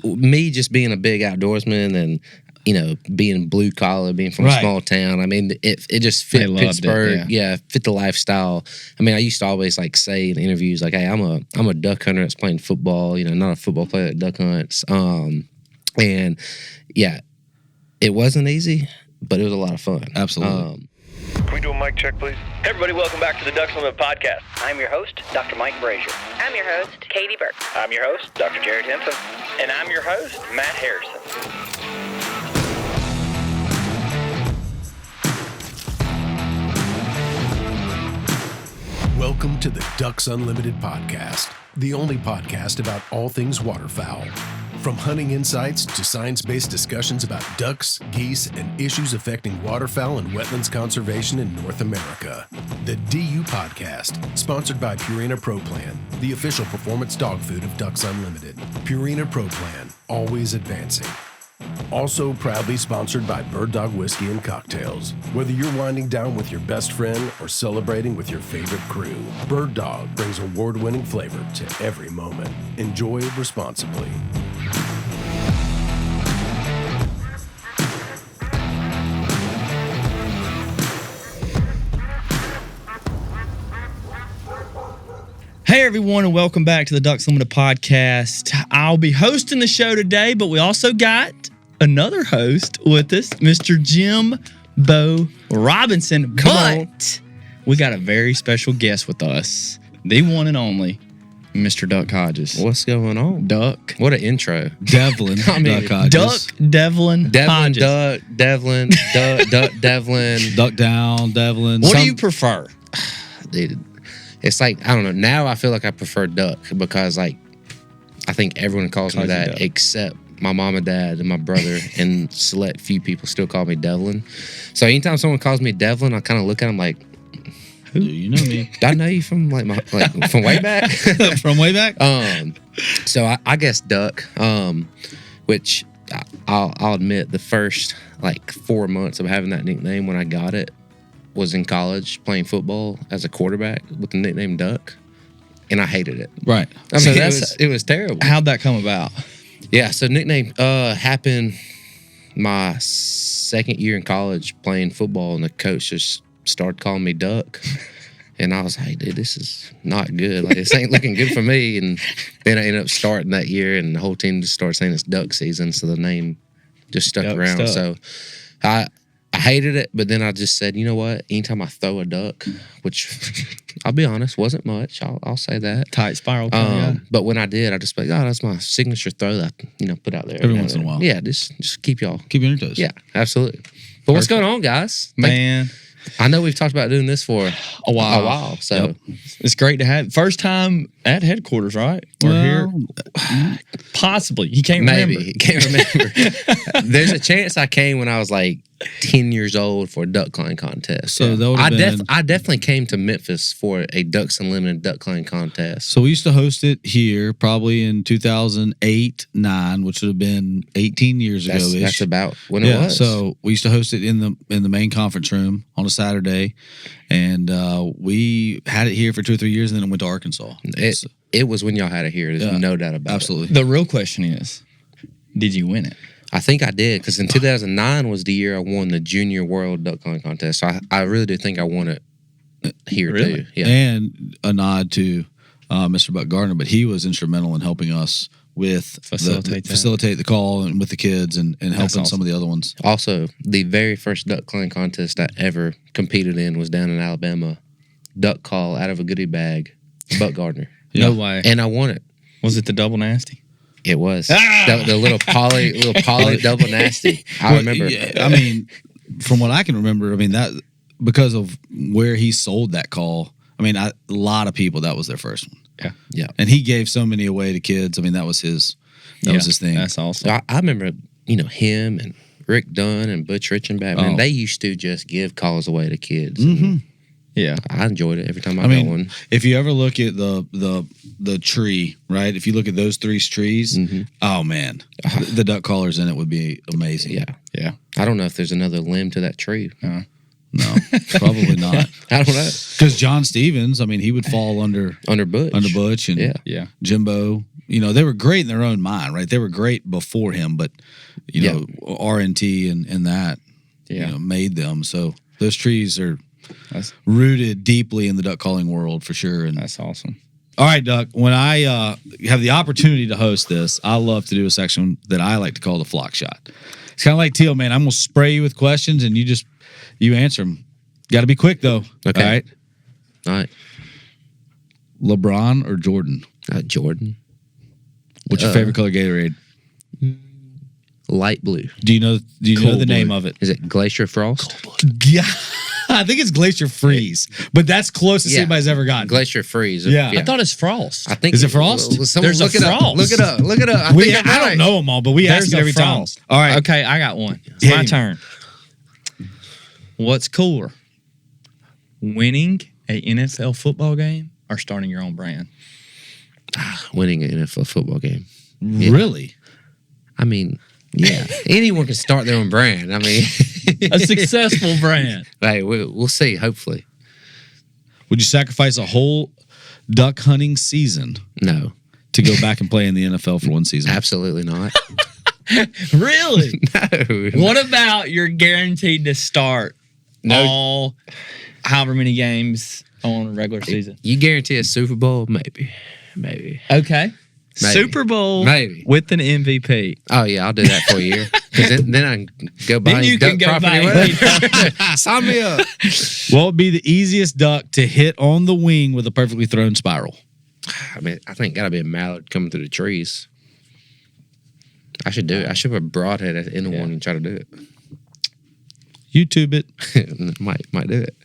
me just being a big outdoorsman and, being blue collar, being from a small town. I mean, it just fit Pittsburgh. Fit the lifestyle. I mean, I used to always say in interviews, hey, I'm a duck hunter that's playing football. Not a football player that duck hunts. And yeah, it wasn't easy, but it was a lot of fun. Absolutely. Can we do a mic check, please? Hey everybody, welcome back to the Ducks Unlimited Podcast. I'm your host, Dr. Mike Brazier. I'm your host, Katie Burke. I'm your host, Dr. Jared Henson. And I'm your host, Matt Harrison. Welcome to the Ducks Unlimited Podcast, the only podcast about all things waterfowl. From hunting insights to science-based discussions about ducks, geese, and issues affecting waterfowl and wetlands conservation in North America. The DU Podcast, sponsored by Purina Pro Plan, the official performance dog food of Ducks Unlimited. Purina Pro Plan, always advancing. Also proudly sponsored by Bird Dog Whiskey and Cocktails. Whether you're winding down with your best friend or celebrating with your favorite crew, Bird Dog brings award-winning flavor to every moment. Enjoy responsibly. Hey everyone, and welcome back to the Ducks Unlimited Podcast. I'll be hosting the show today, but we also got another host with us, Mr. Jim Bo Robinson. But we got a very special guest with us, the one and only Mr. Duck Hodges. What's going on? Duck. What an intro. Devlin. Duck Hodges. Devlin Hodges. Duck, Devlin, Duck, Devlin. Duck down, Devlin. What do you prefer? Dude, it's I don't know. Now I feel like I prefer Duck because I think everyone calls me that except my mom and dad and my brother and select few people still call me Devlin. So anytime someone calls me Devlin, I kind of look at them like, who? You know me. Do I know you from from way back? From way back? So I guess Duck, which I'll admit the first 4 months of having that nickname when I got it was in college playing football as a quarterback with the nickname Duck, and I hated it. Right. I mean, it was terrible. How'd that come about? Yeah, so nickname happened my second year in college playing football, and the coach just started calling me Duck. And I was like, dude, this is not good. This ain't looking good for me. And then I ended up starting that year, and the whole team just started saying it's Duck season, so the name just stuck around. So I hated it, but then I just said, you know what? Anytime I throw a duck, which I'll be honest, wasn't much. I'll say that. Tight spiral. But when I did, I just like, that's my signature throw that I put out there every once in a while. Yeah, just keep you on your toes. Yeah, absolutely. But what's going on, guys? Man, I know we've talked about doing this for a while. So it's great to have. First time at headquarters, right? We're here. Possibly. He can't remember. He can't remember. There's a chance I came when I was 10 years old for a duck calling contest. So I definitely came to Memphis for a Ducks Unlimited duck calling contest. So we used to host it here probably in 2008-9, which would have been 18 years ago. That's about when it was. So we used to host it in the main conference room on a Saturday, and we had it here for 2 or 3 years, and then it went to Arkansas. It was when y'all had it here. There's no doubt about it. Absolutely. The real question is, did you win it? I think I did, because in 2009 was the year I won the Junior World Duck Calling Contest. So I really do think I won it here too. Yeah. And a nod to Mr. Buck Gardner, but he was instrumental in helping us with facilitate the call and with the kids and helping some of the other ones. Also, the very first duck calling contest I ever competed in was down in Alabama. Duck call out of a goodie bag, Buck Gardner. No way. And I won it. Was it the double nasty? It was the little poly double nasty. I remember. Yeah, I mean, from what I can remember, that because of where he sold that call. A lot of people that was their first one. Yeah. And he gave so many away to kids. That was his. That was his thing. That's awesome. So I remember, him and Rick Dunn and Butch Richenbach. They used to just give calls away to kids. Mm-hmm. Yeah, I enjoyed it every time I got one. If you ever look at the tree, right? If you look at those three trees, oh man, the duck callers in it would be amazing. Yeah. I don't know if there's another limb to that tree. No, probably not. I don't know. Because John Stevens, I mean, he would fall under Butch. and Yeah. Jimbo. You know, they were great in their own mind, right? They were great before him, but you know, RNT and that made them. So those trees are rooted deeply in the duck calling world for sure. And That's awesome. all right, Duck. When I have the opportunity to host this, I love to do a section that I like to call the flock shot. It's kind of like Teal, man. I'm gonna spray you with questions, and you answer them. Got to be quick though. Okay. All right. All right. LeBron or Jordan? Jordan. What's your favorite color Gatorade? Light blue. Do you know the name of it? Is it Glacier Frost? Yeah. I think it's Glacier Freeze, but that's closest anybody's ever gotten. Glacier Freeze. Yeah. I thought it's Frost. I think Is it Frost? Someone There's a look it up. Frost. Look it up. Look it up. I don't know them all, but we ask it every time. All right. Okay, I got one. It's Hit my him. turn. What's cooler? Winning a NFL football game or starting your own brand? Winning an NFL football game. Really? I mean, yeah. Anyone can start their own brand. I mean, A successful brand. hey, we'll see. Hopefully, Would you sacrifice a whole duck hunting season no, to go back and play in the NFL for one season? absolutely not. Really? No. What about you're guaranteed to start all however many games on a regular season? You guarantee a Super Bowl? Maybe. Okay. Maybe. Super Bowl Maybe. with an MVP. Oh yeah, I'll do that for a year. Because then I can go buy Then you duck can go property. buy Sign me up. What would be the easiest duck to hit on the wing with a perfectly thrown spiral? I mean, I think gotta be a mallard coming through the trees. I should do it. I should put a broadhead at the end of one and try to do it. YouTube it. might do it.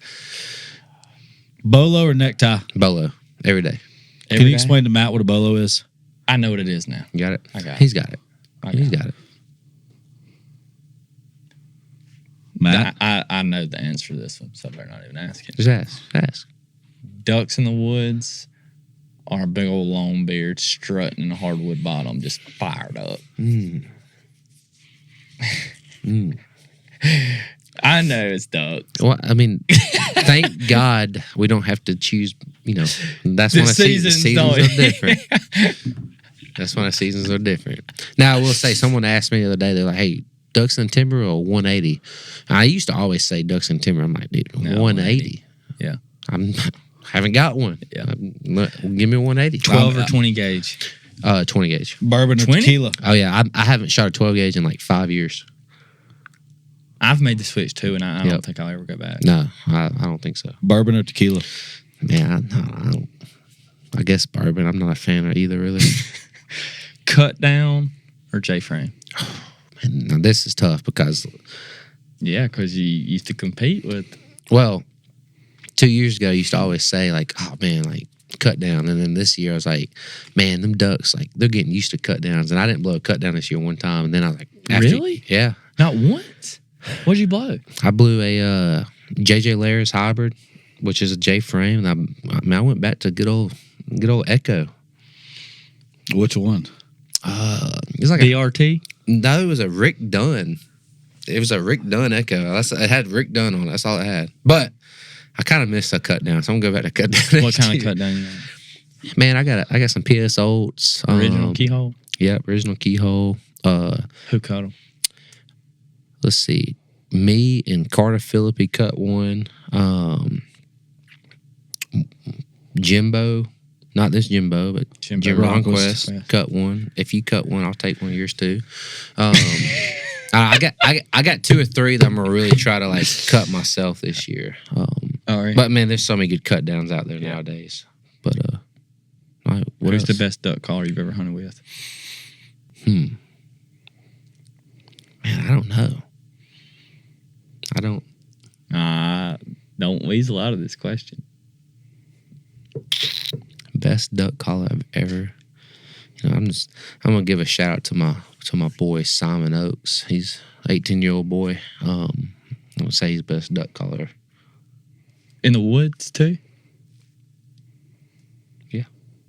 Bolo or necktie? Bolo every day. Can you explain to Matt what a bolo is? I know what it is now. You got it. I got it. He's got it. He's got it. Matt? I know the answer to this one, so I better not even ask it. Just ask. Ducks in the woods are a big old long beard strutting in a hardwood bottom, just fired up. I know it's ducks. Well, I mean, thank God we don't have to choose. You know, that's when seasons are different. That's when the seasons are different. Now, I will say, someone asked me the other day, they're like, "Hey, ducks and timber or 180?" And I used to always say ducks and timber. I'm like, dude, 180. Yeah. Haven't got one. Yeah. Give me a 180. 12 or 20 gauge. 20 gauge. Bourbon or 20? tequila? Oh yeah, I haven't shot a 12 gauge in like 5 years. I've made the switch too, and I don't think I'll ever go back. No, I don't think so. Bourbon or tequila? Yeah, I don't. I guess bourbon. I'm not a fan of either, really. Cut down or J-frame? Man, now this is tough because, Yeah, because you used to compete with. well, 2 years ago, I used to always say like, "Oh man, like cut down," and then this year I was like, "Man, them ducks like they're getting used to cut downs," and I didn't blow a cut down this year one time, and then I was like, Really? Yeah, Not once? What'd you blow? I blew a JJ Laris hybrid, which is a J frame, and I went back to good old Echo. Which one? It was like BRT? No, it was a Rick Dunn. It was a Rick Dunn Echo. It had Rick Dunn on it. That's all it had. But I kind of missed a cut down, so I'm gonna go back to cut down. What kind of cut down you got? Man, I got some PS Olds. Original keyhole? Yep, original keyhole. Who cut them? Let's see. Me and Carter Philippi cut one. Jimbo, not this Jimbo, but Jim Ronquist cut one. If you cut one, I'll take one of yours too. I got 2 or 3 that I'm gonna really try to like cut myself this year. All right. But man, there's so many good cut downs out there nowadays. But all right, what Who's else? the best duck caller you've ever hunted with? Man, I don't know. Don't weasel out of this question. Best duck caller I've ever. You know, I'm gonna give a shout out to my boy Simon Oakes. He's an 18-year-old boy. I'm gonna say he's the best duck caller. In the woods too? Yeah,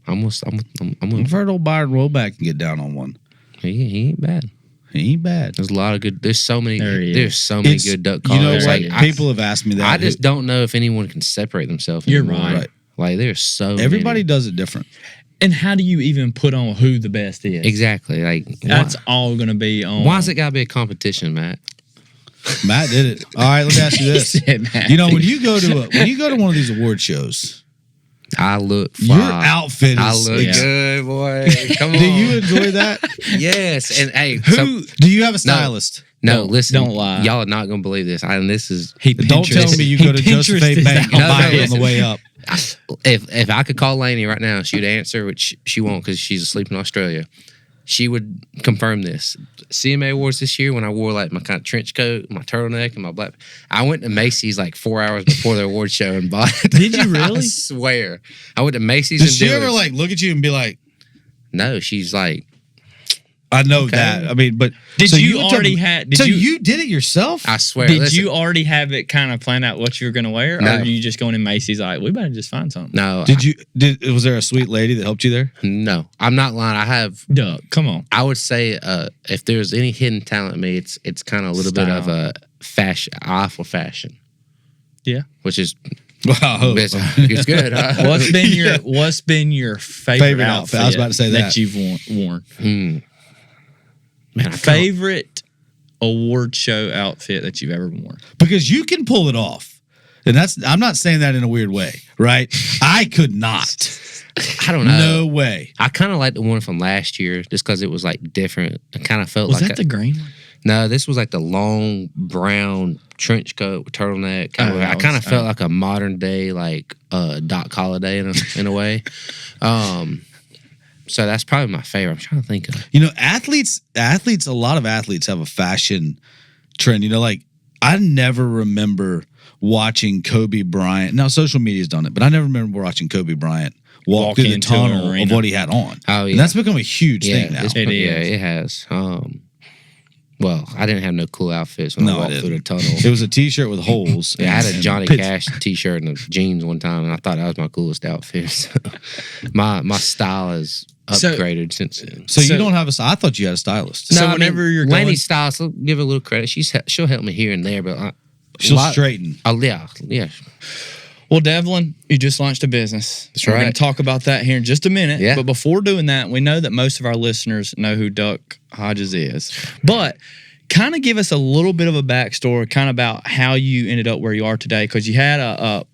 I'm gonna. I've heard old Byron Woback can get down on one. He ain't bad. He ain't bad. There's a lot of good. There's so many It's- good duck You know callers. what? Like People have asked me that. I just don't know if anyone can separate themselves. You're anymore. right. Like there's so Everybody many. does it different. And how do you even put on who the best is? Exactly. Like That's all going to be on. why's it got to be a competition, Matt? Matt did it. All right, let me ask you this. You know, when you go to one of these award shows, I look. your fly. outfit I is. look good, boy. Come on. Do you enjoy that? Yes. And hey, Who do you have a stylist? No, listen. don't lie. Y'all are not gonna believe this. And this is Don't tell me you go to Joseph A. Bank and buy it on the way up. if I could call Lainey right now, she'd answer, which she won't because she's asleep in Australia. She would confirm this. CMA Awards this year, when I wore like my kind of trench coat, my turtleneck, and my black, I went to Macy's like 4 hours before the award show and bought it. Did you really? I swear. I went to Macy's. Did and she Dillard's. ever like look at you and be like, No, she's like, I know Okay. that. I mean, but Did so you took- already had? Did so you? you did it yourself? I swear. Did listen, you already have it kind of planned out what you were going to wear, or No. are you just going in Macy's like we better just find something? No, Was there a sweet lady that helped you there? no, I'm not lying. I have. Duh, come on. I would say if there's any hidden talent in me, it's kind of a little bit of a fashion, eye for fashion. Yeah. Which is Wow. it's good. Huh? What's been your favorite outfit? I was about to say that. you've worn. Man, I can't- Favorite award show outfit that you've ever worn. Because you can pull it off. And I'm not saying that in a weird way, right? I could not. I don't know. No way. I kind of like the one from last year just because it was like different. I kind of felt Was like that the green one? No, this was like the long brown trench coat with turtleneck. I kind of felt like a modern day like Doc Holliday in a way. So that's probably my favorite. I'm trying to think of. You know, athletes, a lot of athletes have a fashion trend. You know, like I never remember watching Kobe Bryant. Now, social media's done it, but I never remember watching Kobe Bryant walk through the into an tunnel of arena. what he had on. Oh, yeah. And that's become a huge thing now. It Yeah, is. it has. Well, I didn't have no cool outfits when I No, I walked through the didn't. tunnel. It was a T-shirt with holes. Yeah, I had a and Johnny pits- Cash T-shirt and jeans one time, and I thought that was my coolest outfit. So my style has upgraded since then. So you don't have a stylist? I thought you had a stylist. So whenever you're going- Lainey's stylist, I'll give her a little credit. She'll help me here and there, but She'll straighten. Yeah. Well, Devlin, you just launched a business. That's We're going right. to talk about that here in just a minute. Yeah. But before doing that, we know that most of our listeners know who Duck Hodges is. But kind of give us a little bit of a backstory, kind of about how you ended up where you are today, because you had a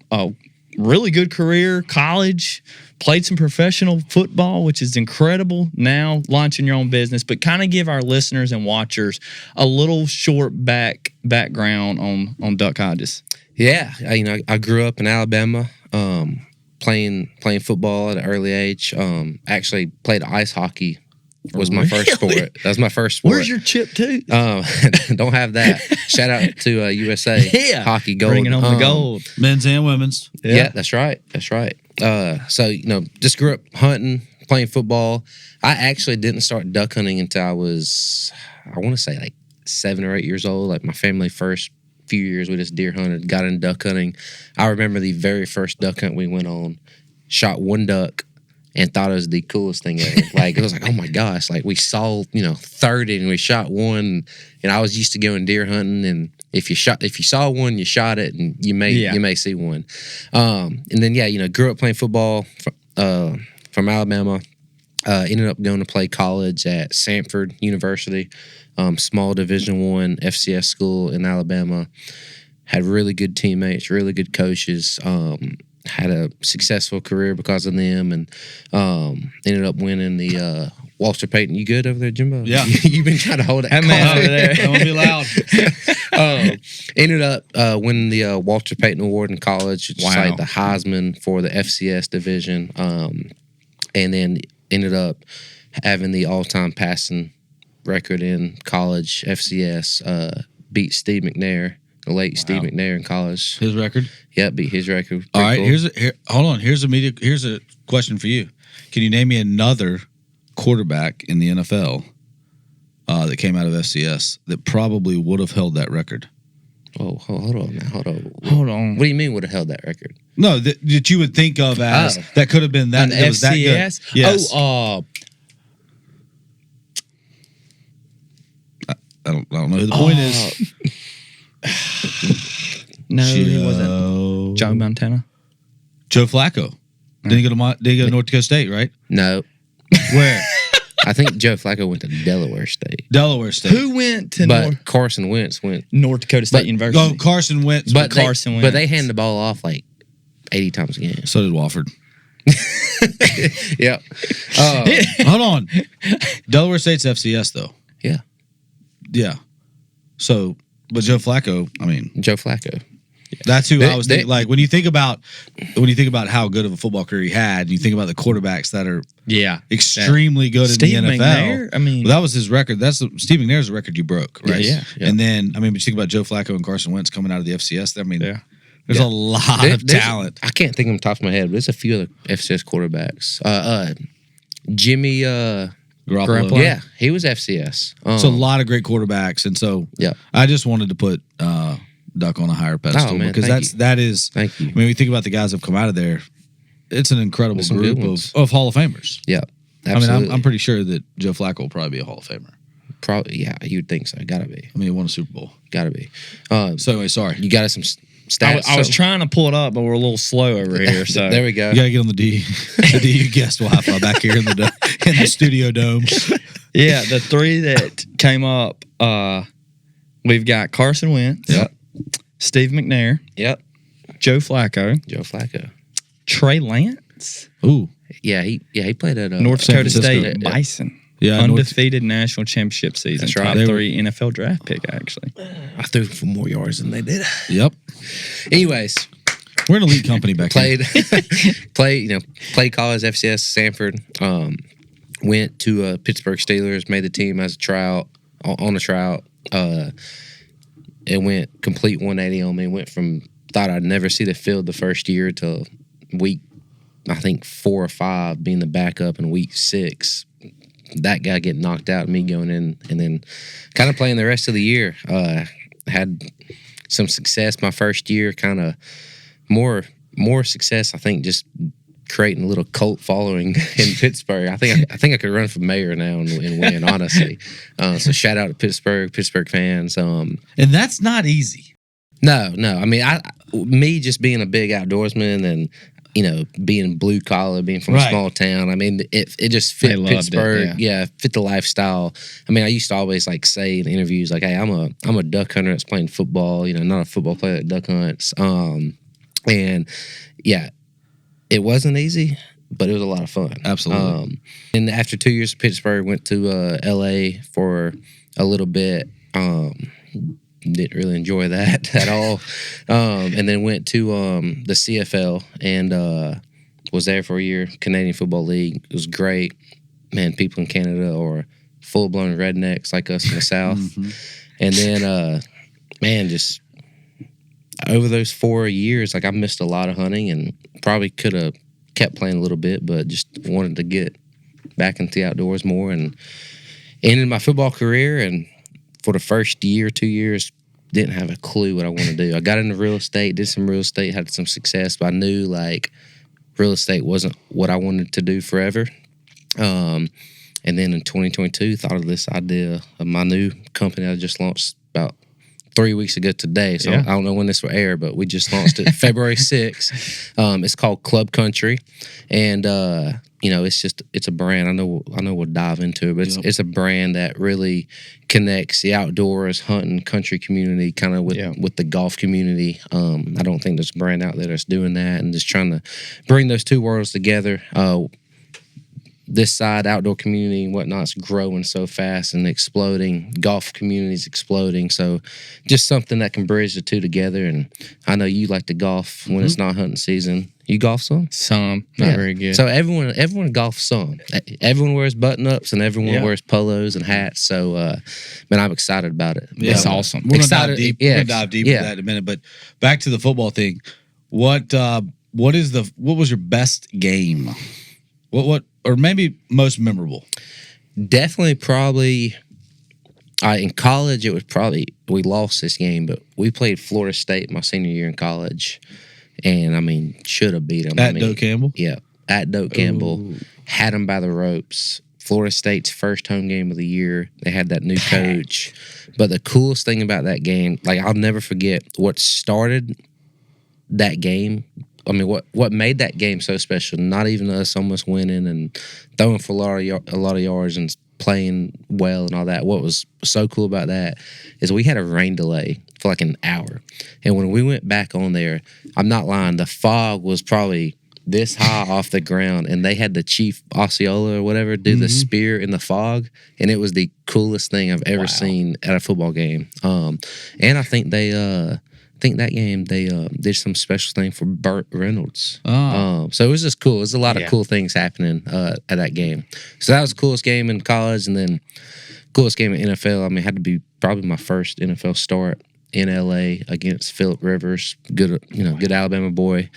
really good career, college, played some professional football, which is incredible. Now launching your own business, but kind of give our listeners and watchers a little short background on Duck Hodges. Yeah, I grew up in Alabama, playing football at an early age. Actually played ice hockey. Was my first sport. That was my first sport. Where's your chip tooth? Don't have that. Shout out to USA Yeah. Hockey Gold. Bringing on the gold. Men's and women's. Yeah, that's right. So just grew up hunting, playing football. I actually didn't start duck hunting until I was, I want to say like 7 or 8 years old. Like my family first few years we just deer hunted, got into duck hunting. I remember the very first duck hunt we went on, shot one duck and thought it was the coolest thing ever. Like it was like, oh my gosh, like we saw 30 and we shot one. And I was used to going deer hunting, and if you saw one, you shot it, and you may see one. And then grew up playing football from Alabama. Ended up going to play college at Samford University, small Division I FCS school in Alabama. Had really good teammates, really good coaches. Had a successful career because of them, and ended up winning the Walter Payton. You good over there, Jimbo? Yeah. You've been trying to hold that man over there. Don't be loud. Ended up winning the Walter Payton Award in college, which is Wow. like the Heisman for the FCS division. And then ended up having the all-time passing record in college FCS. Beat Steve McNair, the late Steve McNair in college. His record. Yep, beat his record. All right, Pretty cool. hold on. Here's a question for you. Can you name me another quarterback in the NFL that came out of FCS that probably would have held that record? Oh, hold on now. Hold on. Hold What do you mean would have held that record? No, that you would think of as that could have been that. An That was that good. FCS? Yes. I don't know who the point is. No, he wasn't. Joe Montana. Joe Flacco. Did he go to North Dakota State, right? No. Where? I think Joe Flacco went to Delaware State. Delaware State. Who went to But Carson Wentz went. North Dakota State University? Oh, Carson Wentz. But Carson Wentz. But they hand the ball off like 80 times a game. So did Wofford. Yeah. Hold on. Delaware State's FCS, though. Yeah. Yeah. So, but Joe Flacco, I mean, Joe Flacco. that's who I was thinking. Like when you think about how good of a football career he had, and you think about the quarterbacks that are extremely good Steve in the NFL. McNair, I mean, Well, that was his record. Steve McNair's the record you broke, right? Yeah. And then, I mean, but you think about Joe Flacco and Carson Wentz coming out of the FCS. I mean, there's a lot of talent. I can't think of them top of my head, but there's a few other FCS quarterbacks. Jimmy Garoppolo. Yeah, he was FCS. So a lot of great quarterbacks, and so Yeah. I just wanted to put Duck on a higher pedestal man, because that is. Thank you. I mean, we think about the guys that have come out of there. It's an incredible Some good group ones. of Hall of Famers. Yeah, I absolutely. mean, I'm pretty sure that Joe Flacco will probably be a Hall of Famer. Probably, yeah, you'd think so. Gotta be. I mean, he won a Super Bowl. Gotta be. So anyway, sorry. You got us some stats. I was trying to pull it up, but we're a little slow over here. So There we go. You gotta get on the DU guest Wi-Fi back here in the studio dome. Yeah, the three that came up, we've got Carson Wentz, Yep. Steve McNair, Yep. Joe Flacco, Joe Flacco. Trey Lance, Ooh, Yeah, he played at North San Dakota Francisco. State Bison. yeah, Undefeated national championship season. That's right. Top They were- 3 NFL draft pick, actually. I threw for more yards than they did. Yep. Anyways, We're an elite company back here. played college FCS Sanford. Went to Pittsburgh Steelers, made the team as a tryout on a tryout. It went complete 180 on me. Went from thought I'd never see the field the first year to week, I think 4 or 5 being the backup in week 6. That guy getting knocked out, me going in, and then kind of playing the rest of the year. Had some success my first year, kind of more success. I think just creating a little cult following in Pittsburgh. I think I could run for mayor now and win, honestly. So shout out to Pittsburgh fans. And that's not easy. No. I mean, me just being a big outdoorsman and being blue collar, being from a small town. I mean, it just fit Pittsburgh. Fit the lifestyle. I mean, I used to always say in interviews hey, I'm a duck hunter that's playing football. Not a football player that duck hunts. And yeah, it wasn't easy, but it was a lot of fun. Absolutely. And after 2 years of Pittsburgh, went to LA for a little bit. Didn't really enjoy that at all. And then went to the CFL and was there for a year, Canadian Football League. It was great. Man, people in Canada are full-blown rednecks like us in the South. Mm-hmm. And then, just over those 4 years, I missed a lot of hunting and probably could have kept playing a little bit, but just wanted to get back into the outdoors more and ended my football career. And for the first year, 2 years, didn't have a clue what I wanted to do. I got into real estate, did some real estate, had some success, but I knew real estate wasn't what I wanted to do forever. And then in 2022, thought of this idea of my new company I just launched about 3 weeks ago today. So I don't know when this will air, but we just launched it February 6th. It's called Club Country. And, it's a brand. I know we'll dive into it, but it's a brand that really connects the outdoors, hunting, country community kind of with the golf community. I don't think there's a brand out there that's doing that and just trying to bring those two worlds together. This side, outdoor community and whatnot's growing so fast and exploding. Golf community's exploding. So just something that can bridge the two together. And I know you like to golf when it's not hunting season. You golf some? Some, not very good. So everyone golfs some. Everyone wears button-ups and everyone wears polos and hats. So, man, I'm excited about it. Yeah, it's awesome. We're gonna dive deep. We're gonna dive deep into that in a minute. But back to the football thing. What was your best game? What or maybe most memorable? Definitely, probably. In college, it was probably we lost this game, but we played Florida State my senior year in college, and should have beat them. At Doak Campbell? Yeah, at Doak Campbell, had them by the ropes. Florida State's first home game of the year. They had that new coach, But the coolest thing about that game, like I'll never forget what started that game. I mean, what made that game so special? Not even us almost winning and throwing for a lot of yards and playing well and all that. What was so cool about that is we had a rain delay for like an hour, and when we went back on there, I'm not lying, the fog was probably this high off the ground, and they had the Chief Osceola or whatever do the spear in the fog, and it was the coolest thing I've ever seen at a football game. And I think that game they did some special thing for Burt Reynolds. So it was just cool. It was a lot of cool things happening at that game. So that was the coolest game in college, and then coolest game in NFL. I mean, it had to be probably my first NFL start in LA against Phillip Rivers, good Alabama boy.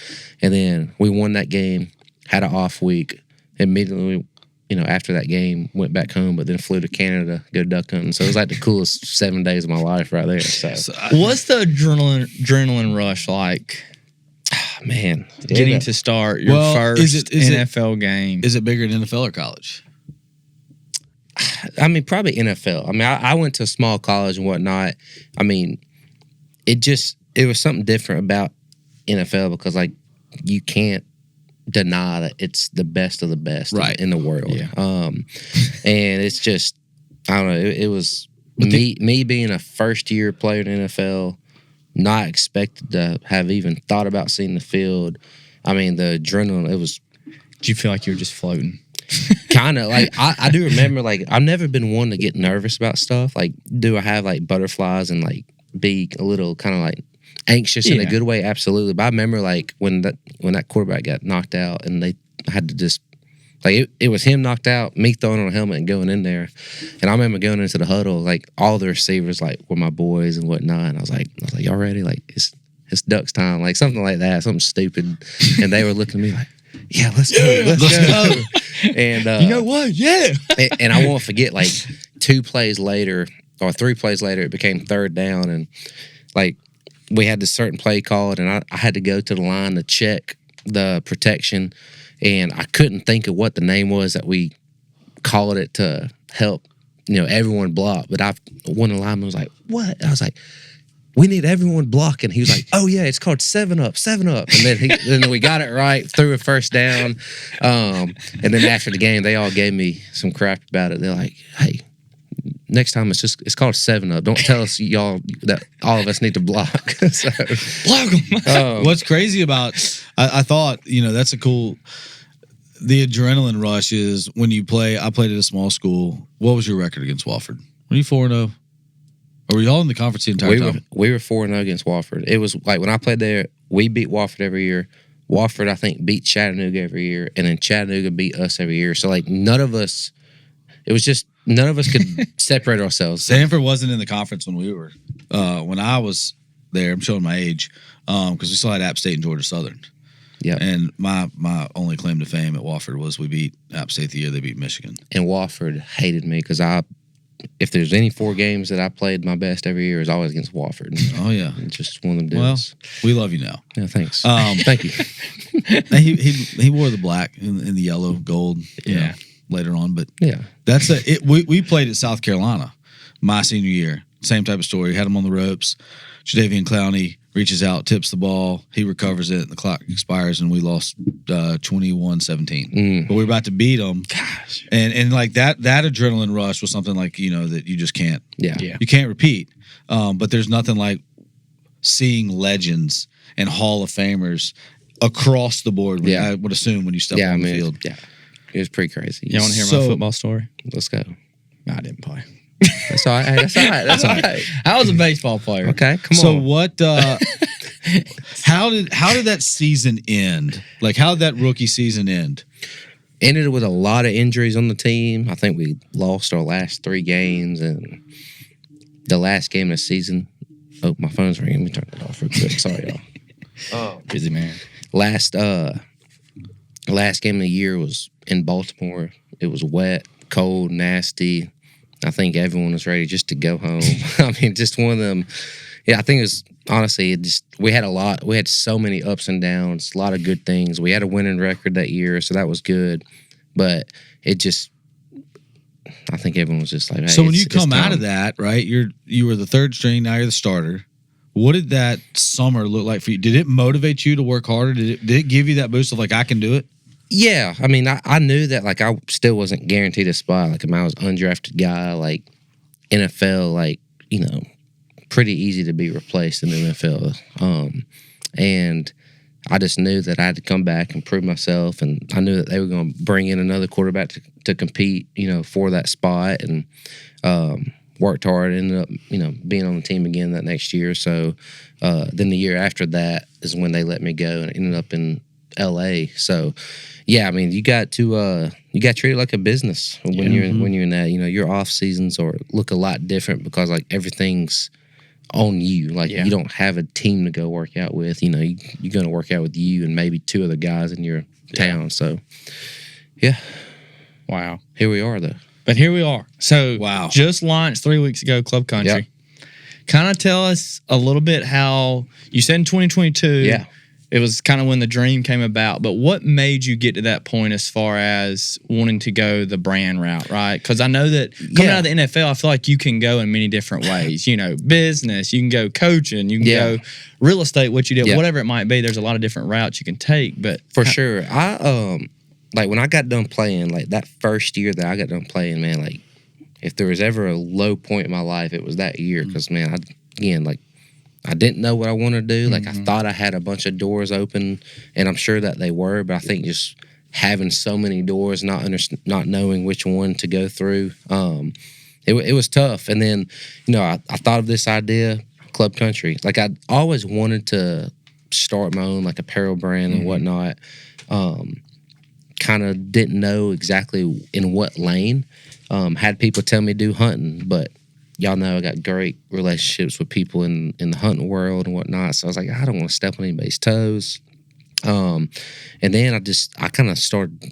And then we won that game, had an off week. Immediately, after that game, went back home, but then flew to Canada, go duck hunting. So it was like the coolest 7 days of my life right there. So what's the adrenaline rush like? Man, getting to start your first NFL game. Is it bigger in NFL or college? I mean, probably NFL. I mean, I went to a small college and whatnot. I mean, it was something different about NFL because, like, you can't deny that it's the best of the best in the world. Yeah. And it's just, I don't know, it was me being a first-year player in the NFL, not expected to have even thought about seeing the field. I mean, the adrenaline, it was... Did you feel like you were just floating? Kind of. Like, I do remember, like, I've never been one to get nervous about stuff. Like, do I have, like, butterflies and, like, be a little kind of, like, anxious in a good way? Absolutely. But I remember, like, when that quarterback got knocked out and they had to just... Like, it was him knocked out, me throwing on a helmet and going in there. And I remember going into the huddle, like, all the receivers, like, were my boys and whatnot. And I was like, y'all ready? Like, it's Ducks time. Like, something like that, something stupid. And they were looking at me like, yeah, let's go. Let's go. And you know what? Yeah. and I won't forget, like, 2 plays later or 3 plays later, it became third down. And, like, we had this certain play called, and I had to go to the line to check the protection. And I couldn't think of what the name was that we called it to help, everyone block. But one of the linemen was like, what? I was like, we need everyone blocking. He was like, oh, yeah, it's called 7-Up, 7-Up. And then we got it right, threw a first down. And then after the game, they all gave me some crap about it. They're like, hey, next time it's called 7-Up. Don't tell us y'all that all of us need to block. So, block them. What's crazy about, I thought, that's a cool, the adrenaline rush is when you play. I played at a small school. What was your record against Wofford? Were you 4-0? Or were you all in the conference the entire time? We were 4-0 against Wofford. It was like when I played there, we beat Wofford every year. Wofford, I think, beat Chattanooga every year. And then Chattanooga beat us every year. So, like, none of us could separate ourselves. Sanford wasn't in the conference when we were. When I was there, I'm showing my age, because we still had App State and Georgia Southern. Yeah. And my only claim to fame at Wofford was we beat App State the year they beat Michigan. And Wofford hated me because if there's any 4 games that I played my best every year, it was always against Wofford. Oh, yeah. Just one of them deals. Well, we love you now. Yeah, thanks. Thank you. He wore the black and the yellow, gold, later on. But that's it. We played at South Carolina my senior year. Same type of story. Had him on the ropes. Jadavian Clowney reaches out, tips the ball. He recovers it. The clock expires, and we lost 21-17. But we were about to beat them. Gosh. And like that adrenaline rush was something like, that you just can't. Yeah. You can't repeat. But there's nothing like seeing legends and Hall of Famers across the board. I would assume when you step on the field. Yeah. It was pretty crazy. You want to hear my football story? Let's go. No, I didn't play. That's all right. That's all right. I was a baseball player. Okay, come on. So what? How did that season end? Like, how did that rookie season end? Ended with a lot of injuries on the team. I think we lost our last 3 games, and the last game of the season. Oh, my phone's ringing. Let me turn it off real quick. Sorry, y'all. Oh, busy man. Last game of the year was in Baltimore. It was wet, cold, nasty. I think everyone was ready just to go home. I mean, just one of them. Yeah, I think it was, honestly, we had so many ups and downs, a lot of good things. We had a winning record that year, so that was good. But I think everyone was just like, hey, so when you come out time. of that, right? You were the third string, now you're the starter. What did that summer look like for you? Did it motivate you to work harder? Did it give you that boost of like, I can do it? Yeah, I mean, I knew that like I still wasn't guaranteed a spot. Like, I was an undrafted guy, like NFL, like, you know, pretty easy to be replaced in the NFL. And I just knew that I had to come back and prove myself, and I knew that they were going to bring in another quarterback to compete, you know, for that spot, and worked hard. Ended up, you know, being on the team again that next year. So then the year after that is when they let me go, and ended up in LA. So yeah, I mean, you got to treat it like a business when you're in that. You know, your off seasons look a lot different because like everything's on you. Like you don't have a team to go work out with. You know, you're going to work out with you and maybe two other guys in your town. So yeah, wow. Here we are though. But here we are. So wow, just launched 3 weeks ago, Club Country. Yep. Kind of tell us a little bit how you said in 2022. Yeah. It was kind of when the dream came about, but what made you get to that point as far as wanting to go the brand route, right? Because I know that coming out of the NFL, I feel like you can go in many different ways. You know, business, you can go coaching, you can go real estate, what you did, whatever it might be. There's a lot of different routes you can take, but for sure, I like when I got done playing, like that first year that I got done playing, man, like if there was ever a low point in my life, it was that year because man, I didn't know what I wanted to do. Like, I thought I had a bunch of doors open, and I'm sure that they were, but I think just having so many doors, not knowing which one to go through, it was tough. And then, you know, I thought of this idea, Club Country. Like, I always wanted to start my own, like, apparel brand and whatnot. Kind of didn't know exactly in what lane. Had people tell me do hunting, but y'all know I got great relationships with people in the hunting world and whatnot. So I was like, I don't want to step on anybody's toes. And then I kind of started,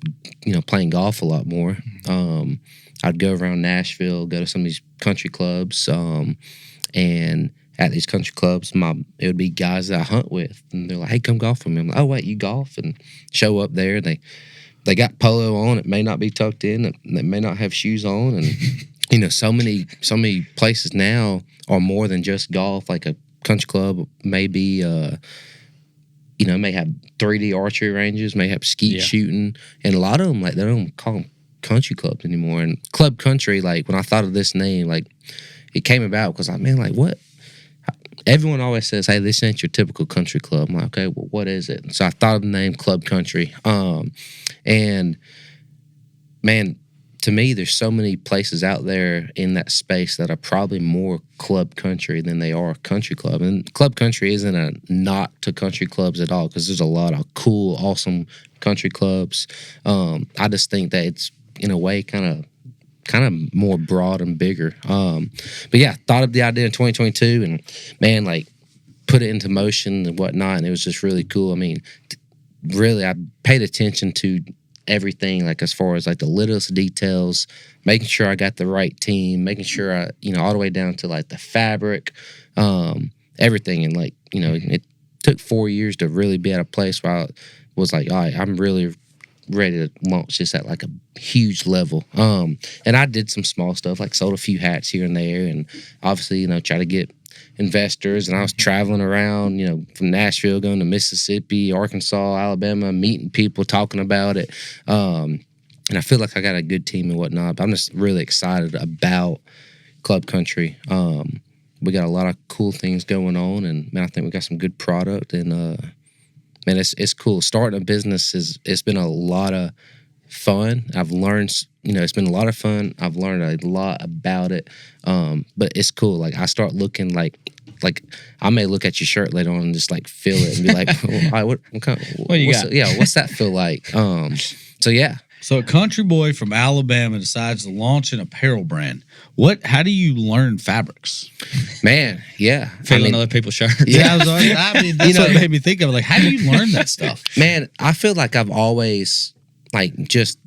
you know, playing golf a lot more. I'd go around Nashville, go to some of these country clubs. And at these country clubs, it would be guys that I hunt with. And they're like, hey, come golf with me. I'm like, oh, wait, you golf? And show up there. They got polo on. It may not be tucked in. They may not have shoes on. And you know, so many places now are more than just golf. Like a country club may be, you know, may have 3D archery ranges, may have skeet shooting, and a lot of them, like, they don't call them country clubs anymore. And Club Country, like, when I thought of this name, like, it came about because, like, man, like, what? Everyone always says, hey, this ain't your typical country club. I'm like, okay, well, what is it? And so I thought of the name Club Country. And, man, to me, there's so many places out there in that space that are probably more club country than they are country club. And club country isn't a knock to country clubs at all because there's a lot of cool, awesome country clubs. I just think that it's, in a way, kind of more broad and bigger. But yeah, thought of the idea in 2022 and, man, like, put it into motion and whatnot, and it was just really cool. I mean, really, I paid attention to everything, like as far as like the littlest details, making sure I got the right team, making sure I, you know, all the way down to like the fabric, everything. And like, you know, it took 4 years to really be at a place where I was like, all right, I'm really ready to launch this at like a huge level. And I did some small stuff, like sold a few hats here and there, and obviously, you know, try to get investors. And I was traveling around, you know, from Nashville, going to Mississippi, Arkansas, Alabama, meeting people, talking about it. And I feel like I got a good team and whatnot, but I'm just really excited about Club Country. We got a lot of cool things going on, and man, I think we got some good product, and man, it's cool. Starting a business it's been a lot of fun. I've learned, you know, it's been a lot of fun. I've learned a lot about it. But it's cool. Like, I start looking like I may look at your shirt later on and just like feel it and be like, oh, what you got? What's that feel like? So yeah. So a country boy from Alabama decides to launch an apparel brand. How do you learn fabrics? Man, yeah. Feeling other people's shirts. Yeah, I mean, that's what made me think of it. Like, how do you learn that stuff? Man, I feel like I've always, like, just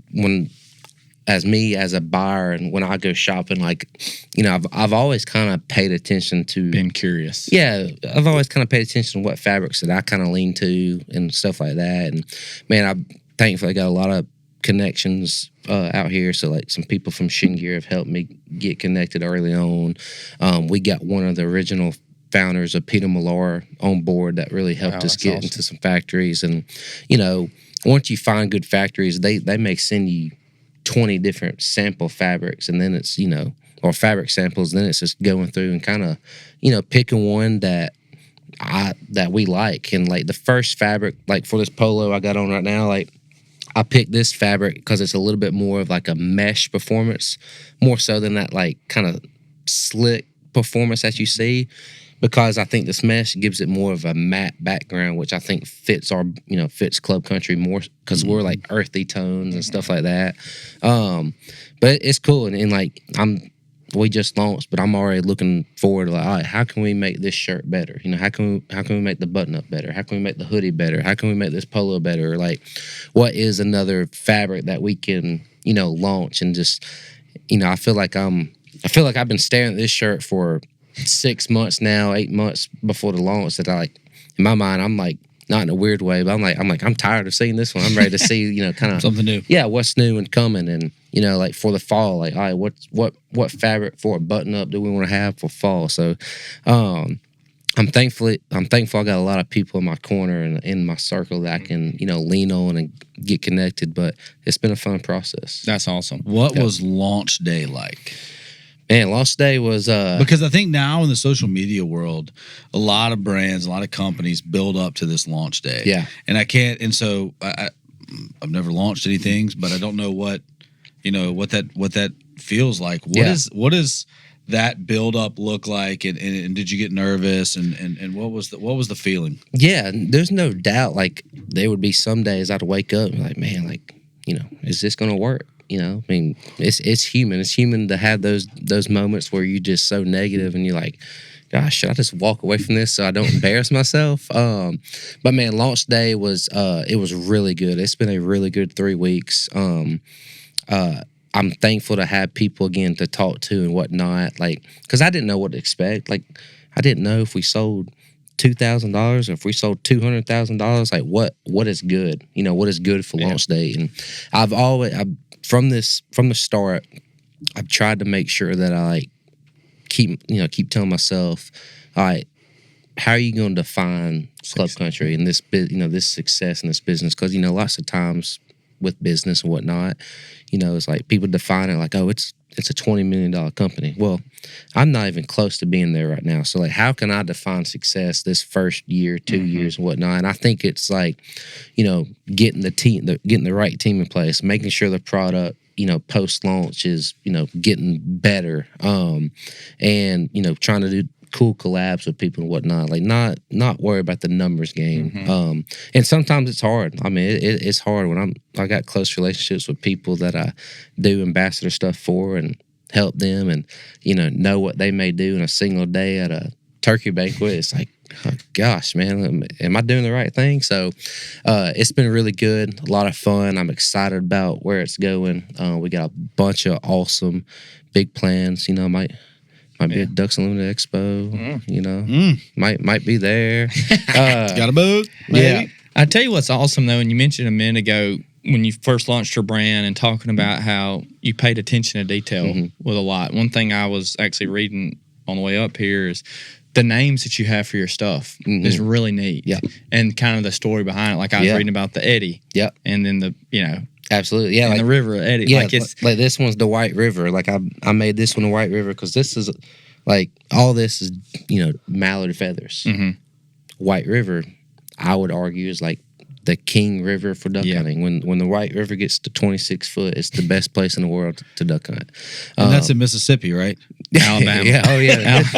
as a buyer, and when I go shopping, like, you know, I've always kind of paid attention to, been curious. Yeah, I've always kind of paid attention to what fabrics that I kind of lean to and stuff like that. And man, I thankfully got a lot of connections out here. So like some people from Shin Gear have helped me get connected early on. We got one of the original founders of Peter Mallard on board that really helped us get into some factories. And, you know, once you find good factories, they may send you 20 different sample fabrics, and then it's, you know, or fabric samples, then it's just going through and kind of, you know, picking one that we like. And like the first fabric, like for this polo I got on right now, like I picked this fabric because it's a little bit more of like a mesh performance, more so than that like kind of slick performance that you see, because I think this mesh gives it more of a matte background, which I think fits our, you know, fits Club Country more, because we're like earthy tones and stuff like that. But it's cool, and like we just launched, but I'm already looking forward to like, all right, how can we make this shirt better? You know, how can we make the button up better? How can we make the hoodie better? How can we make this polo better? Like, what is another fabric that we can, you know, launch? And just, you know, I feel like I've been staring at this shirt for 6 months now, 8 months before the launch, that I like, in my mind, I'm like, not in a weird way, but I'm tired of seeing this one. I'm ready to see, you know, kind of something new. Yeah, what's new and coming, and you know, like for the fall, like, all right, what fabric for a button up do we want to have for fall? So, I'm thankful I got a lot of people in my corner and in my circle that I can, you know, lean on and get connected. But it's been a fun process. That's awesome. What was launch day like? Man, launch day was because I think now in the social media world, a lot of brands, a lot of companies build up to this launch day. Yeah, and I can't, and so I've never launched anything, but I don't know what that feels like. What does that build up look like? And did you get nervous? And what was the feeling? Yeah, there's no doubt. Like there would be some days I'd wake up and be like, man, like, you know, is this gonna work? You know, I mean, it's human. It's human to have those moments where you're just so negative and you're like, gosh, should I just walk away from this so I don't embarrass myself? But man, launch day was it was really good. It's been a really good 3 weeks. I'm thankful to have people again to talk to and whatnot. Like, because I didn't know what to expect. Like, I didn't know if we sold $2,000 or if we sold $200,000. Like, what is good? You know, what is good for launch day? And I've from the start, I've tried to make sure that I like keep telling myself, all right, how are you going to define Club Country and this this success in this business? Because, you know, lots of times with business and whatnot, you know, it's like people define it like, oh, it's a $20 million company. Well, I'm not even close to being there right now. So like, how can I define success this first year, 2 years and whatnot? And I think it's like, you know, getting the right team in place, making sure the product, you know, post launch is, you know, getting better. And, you know, trying to do cool collabs with people and whatnot, like not worry about the numbers game. And sometimes it's hard. I mean, it's hard when I got close relationships with people that I do ambassador stuff for and help them, and you know what they may do in a single day at a turkey banquet. It's like, oh, gosh, man, am I doing the right thing? So it's been really good, a lot of fun. I'm excited about where it's going. We got a bunch of awesome big plans. You know, might be at Ducks Unlimited Expo. You know, might be there. Got a boat? Yeah. I tell you what's awesome though, and you mentioned a minute ago when you first launched your brand and talking about how you paid attention to detail with a lot. One thing I was actually reading on the way up here is the names that you have for your stuff is really neat. Yeah, and kind of the story behind it. Like I was reading about the Eddy. Yep, and then the absolutely, yeah, and like the river Eddy. Yeah, like this one's the White River. Like I made this one the White River because this is like all this is, you know, mallard feathers. White River, I would argue, is like the king river for duck hunting. When the White River gets to 26 foot, it's the best place in the world to duck hunt. And that's in Mississippi, right? Alabama.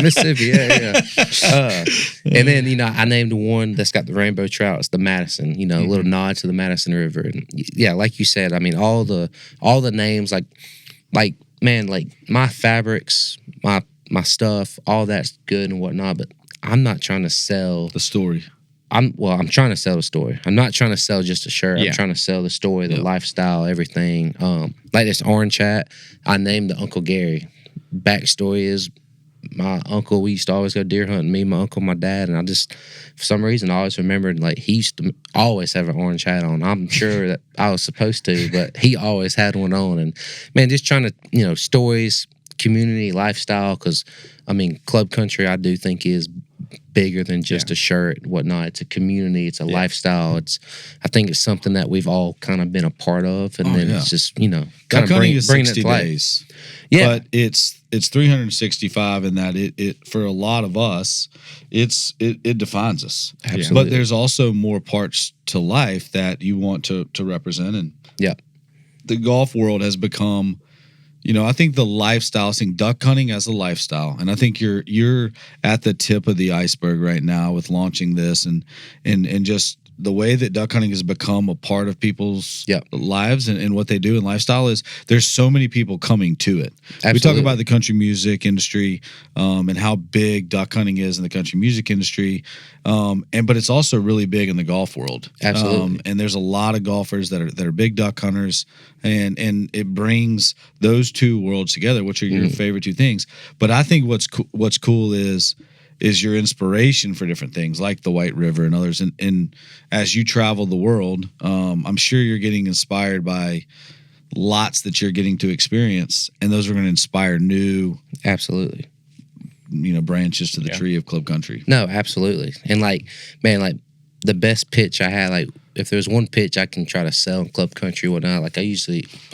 Mississippi. And then, you know, I named one that's got the rainbow trout. It's the Madison. You know, a little nod to the Madison River. And yeah, like you said, I mean, all the names, like man, like my fabrics, my stuff, all that's good and whatnot. But I'm not trying to sell the story. I'm trying to sell the story. I'm not trying to sell just a shirt. I'm trying to sell the story, the lifestyle, everything. Like this orange hat, I named the Uncle Gary. Backstory is my uncle, we used to always go deer hunting, me, my uncle, my dad, and I just, for some reason, I always remembered, like, he used to always have an orange hat on. I'm sure that I was supposed to, but he always had one on. And, man, just trying to, stories, community, lifestyle, because, I mean, club country, I do think is bigger than just a shirt and whatnot. It's a community. It's a lifestyle. I think it's something that we've all kind of been a part of, and it's just kind of bringing it to life. Days. Yeah, but it's 365 in that it for a lot of us, it defines us. Absolutely. But there's also more parts to life that you want to represent, and the golf world has become. I think the lifestyle, seeing duck hunting as a lifestyle, and I think you're at the tip of the iceberg right now with launching this, and just the way that duck hunting has become a part of people's lives and what they do in lifestyle is there's so many people coming to it. Absolutely. We talk about the country music industry and how big duck hunting is in the country music industry, but it's also really big in the golf world. Absolutely. And there's a lot of golfers that are big duck hunters, and it brings those two worlds together, which are your favorite two things. But I think what's cool is your inspiration for different things like the White River and others. And as you travel the world, I'm sure you're getting inspired by lots that you're getting to experience, and those are going to inspire new, absolutely, branches to the tree of club country. No, absolutely. And the best pitch I had, like if there's one pitch I can try to sell in club country or whatnot, like I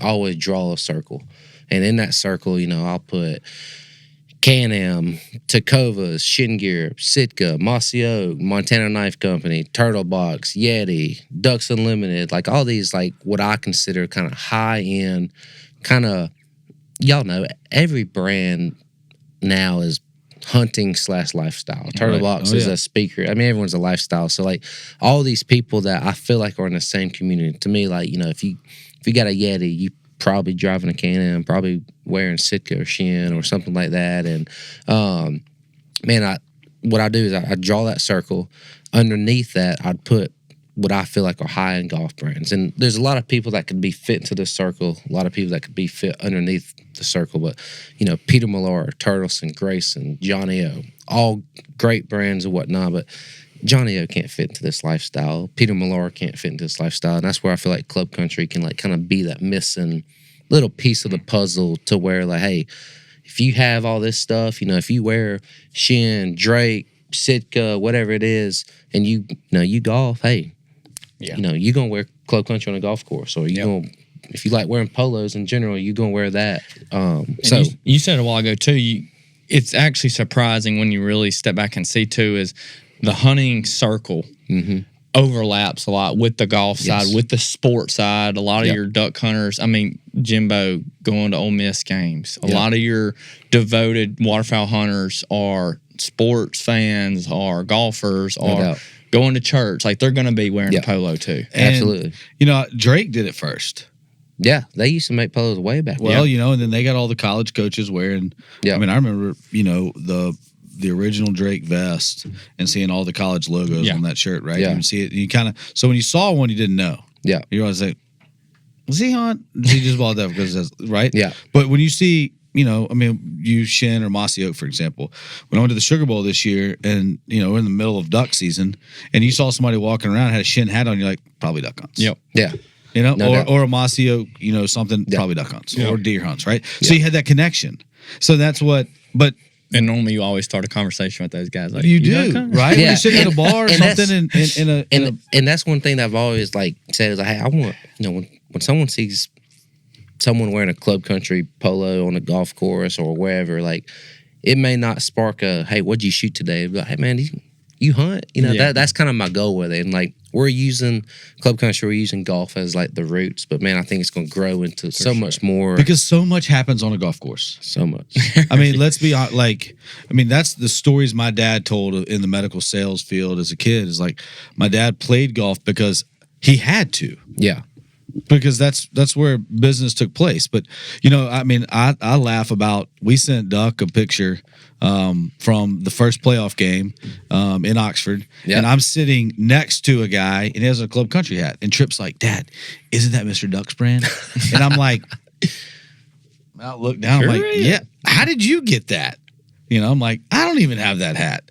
always draw a circle, and in that circle, I'll put Can-Am, Tacovas, Shin Gear, Sitka, Mossy Oak, Montana Knife Company, Turtle Box, Yeti, Ducks Unlimited, like all these, like what I consider kind of high-end, kind of, y'all know, every brand now is hunting / lifestyle. Turtle Box is a speaker. I mean, everyone's a lifestyle. So, like, all these people that I feel like are in the same community, to me, like, if you got a Yeti, you probably driving a Can-Am, probably wearing Sitka or Shin or something like that. And what I do is I draw that circle. Underneath that, I'd put what I feel like are high-end golf brands. And there's a lot of people that could be fit into this circle, a lot of people that could be fit underneath the circle. But, Peter Millar, Turtleson, Grayson, Johnny O, all great brands and whatnot. But Johnny O can't fit into this lifestyle. Peter Millar can't fit into this lifestyle. And that's where I feel like club country can like kind of be that missing little piece of the puzzle to where like, hey, if you have all this stuff, if you wear Shin, Drake, Sitka, whatever it is, and you golf, hey, you're going to wear club country on a golf course, or you're going to, if you like wearing polos in general, you're going to wear that. So you said a while ago too, it's actually surprising when you really step back and see too is the hunting circle overlaps a lot with the golf side, with the sports side. A lot of your duck hunters, I mean, Jimbo going to Ole Miss games. A lot of your devoted waterfowl hunters are sports fans, are golfers, are going to church. Like they're going to be wearing a polo too. And, absolutely. Drake did it first. Yeah, they used to make polos way back. Well, and then they got all the college coaches wearing. I mean, I remember, the original Drake vest and seeing all the college logos on that shirt, right? Yeah. You see it, and you kind of, so when you saw one, you didn't know. Yeah. You always like, was he on? He just bought that because that's right? Yeah. But when you see, you Shin or Mossy Oak, for example, when I went to the Sugar Bowl this year and, we're in the middle of duck season and you saw somebody walking around, had a Shin hat on, you're like, probably duck hunts. Yep. Yeah. Or a Mossy Oak, something, probably duck hunts or deer hunts, right? So you had that connection. So that's what, but. And normally you always start a conversation with those guys. Like, you do, right? Yeah. When you're sitting at a bar or something and that's one thing that I've always like said is like, hey, I want, when someone sees someone wearing a club country polo on a golf course or wherever, like it may not spark a, hey, what'd you shoot today? But, hey man, you hunt? That's kind of my goal with it. And like we're using club country, we're using golf as like the roots, but man, I think it's going to grow into much more. Because so much happens on a golf course. So much. I mean, let's be honest, that's the stories my dad told in the medical sales field as a kid is like my dad played golf because he had to. Yeah. Because that's where business took place. But, I laugh about, we sent Duck a picture from the first playoff game in Oxford. Yeah. And I'm sitting next to a guy and he has a club country hat. And Tripp's like, Dad, isn't that Mr. Duck's brand? And I'm like, I look down, I'm like, yeah, how did you get that? You know, I'm like, I don't even have that hat.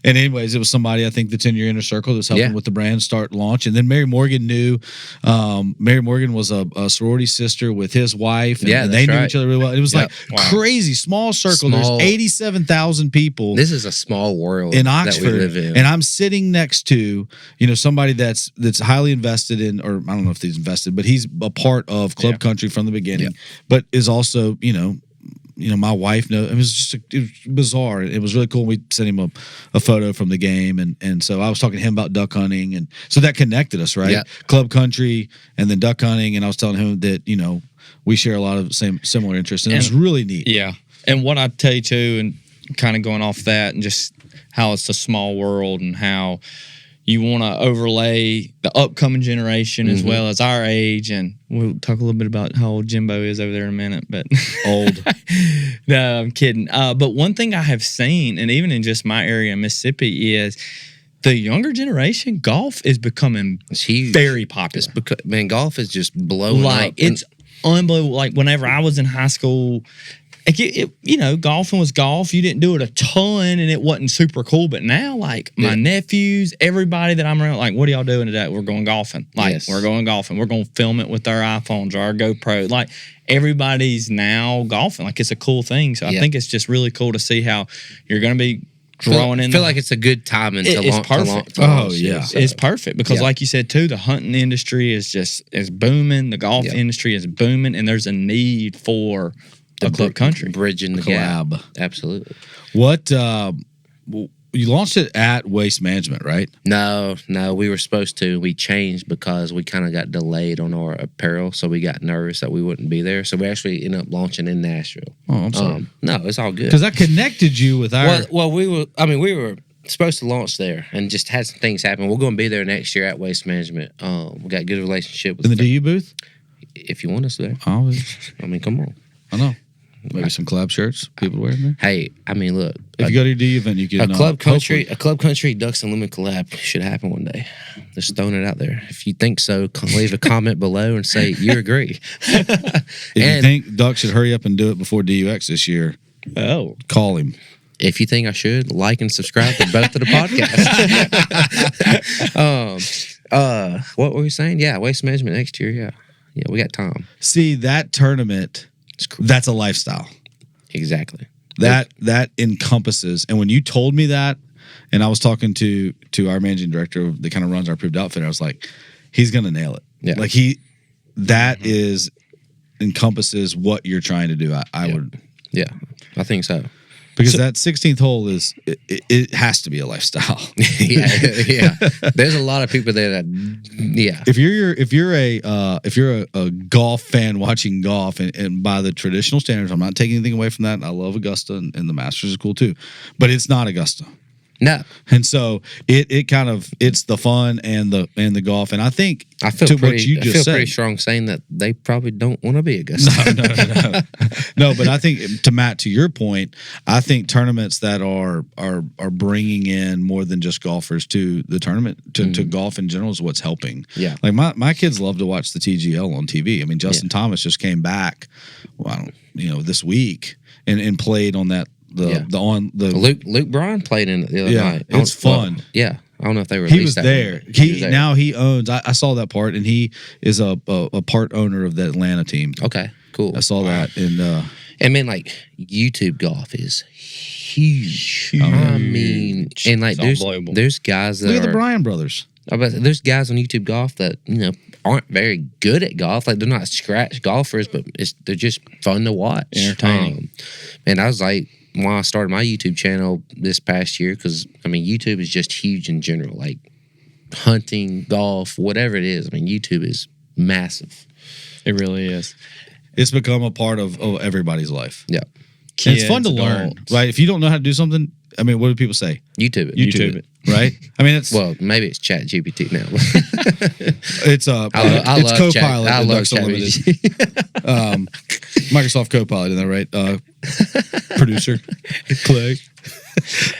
And anyways, it was somebody, I think, that's in your inner circle that's helping with the brand start launch. And then Mary Morgan knew. Mary Morgan was a sorority sister with his wife. And they knew each other really well. It was like crazy, small circle. There's 87,000 people. This is a small world in Oxford. That we live in. And I'm sitting next to, somebody that's highly invested in, or I don't know if he's invested, but he's a part of Club Country from the beginning, but is also, my wife knows. It was bizarre. It was really cool. We sent him a photo from the game, and so I was talking to him about duck hunting, and so that connected us, right? Yeah. Club Country, and then duck hunting, and I was telling him that we share a lot of similar interests, and it was really neat. Yeah, and what I tell you too, and kind of going off that, and just how it's a small world, and how you want to overlay the upcoming generation as well as our age. And we'll talk a little bit about how old Jimbo is over there in a minute. But old. No, I'm kidding. But one thing I have seen, and even in just my area in Mississippi, is the younger generation, golf is becoming very popular. Golf is just blowing up. It's unbelievable. Like, whenever I was in high school, golfing was golf. You didn't do it a ton, and it wasn't super cool. But now, my nephews, everybody that I'm around, what are y'all doing today? We're going golfing. We're going golfing. We're going to film it with our iPhones or our GoPro. Everybody's now golfing. It's a cool thing. So I think it's just really cool to see how you're going to be growing in. I feel like it's a good timing to launch. It's perfect. It's perfect because, like you said too, the hunting industry is booming. The golf industry is booming, and there's a need for the Club Country. Bridging the collab. Gap. Absolutely. What, you launched it at Waste Management, right? No, we were supposed to. We changed because we kind of got delayed on our apparel, so we got nervous that we wouldn't be there. So we actually ended up launching in Nashville. Oh, I'm sorry. No, it's all good. Because I connected you with our... Well, we were supposed to launch there and just had some things happen. We're going to be there next year at Waste Management. We got a good relationship with in the DU booth? If you want us there. Always. Come on. I know. Maybe some collab shirts people wearing there. Hey, look. If you go to your DU event, you get a Club Country Ducks and Lemon collab should happen one day. Just throwing it out there. If you think so, leave a comment below and say you agree. If you think Duck should hurry up and do it before DUX this year, call him. If you think I should, like and subscribe to both of the podcasts. What were we saying? Yeah, Waste Management next year. Yeah, we got time. See, that tournament, that's a lifestyle. Exactly. That encompasses, and when you told me that, and I was talking to our managing director that kind of runs our Approved Outfitter, I was like, he's gonna nail it. Yeah. That is encompasses what you're trying to do. I would. Yeah, I think so. Because that 16th hole it has to be a lifestyle. yeah. There's a lot of people there that If you're a golf fan watching golf, and by the traditional standards, I'm not taking anything away from that. I love Augusta, and the Masters is cool too, but it's not Augusta. No. And so it's the fun and the golf, and I think I feel pretty strong saying that they probably don't want to be Augusta. No, but I think to your point, I think tournaments that are bringing in more than just golfers to the tournament to golf in general is what's helping. Yeah, like my kids love to watch the TGL on TV. I mean, Justin Thomas just came back, this week and played on that. Luke Bryan played in it the other night. It's fun. I don't know if they released that. He was there. Now he owns. I saw that part, and he is a part owner of the Atlanta team. Okay, cool. I saw that, and YouTube golf is huge. I mean, and there's guys that look at the Bryan brothers. There's guys on YouTube golf that aren't very good at golf. Like, they're not scratch golfers, but they're just fun to watch, entertaining. And I was like, when I started my YouTube channel this past year, because YouTube is just huge in general, like hunting, golf, whatever it is. YouTube is massive. It really is. It's become a part of everybody's life. Yeah. Kids, it's fun to learn, right? If you don't know how to do something, what do people say? YouTube it, right? It's maybe it's Chat GPT now. It's it's Copilot. I love Chat. Microsoft Copilot, isn't that right? Producer Clay.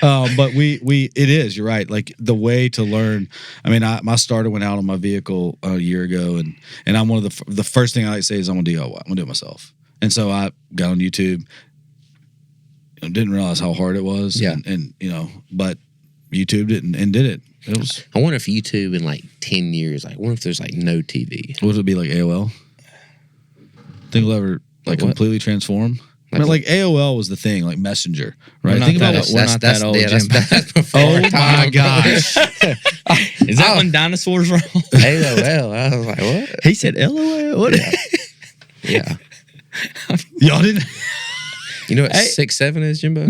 But it is. You're right. Like, the way to learn. My starter went out on my vehicle a year ago, and I'm one of the first thing I like to say is I'm gonna DIY. I'm gonna do it myself. And so I got on YouTube. didn't realize how hard it was. Yeah. And but YouTube did and did it. It was. I wonder if YouTube in like 10 years, like, what if there's like no TV? Would it be like AOL? Think it'll ever like completely transform? I mean, like AOL was the thing, like Messenger, right? Think about we're not that old, Jim. That's before Oh my time. gosh! Is that when dinosaurs were on? AOL. I was like, what? He said LOL. What? Yeah. Y'all didn't? You know what 6'7" is, Jimbo?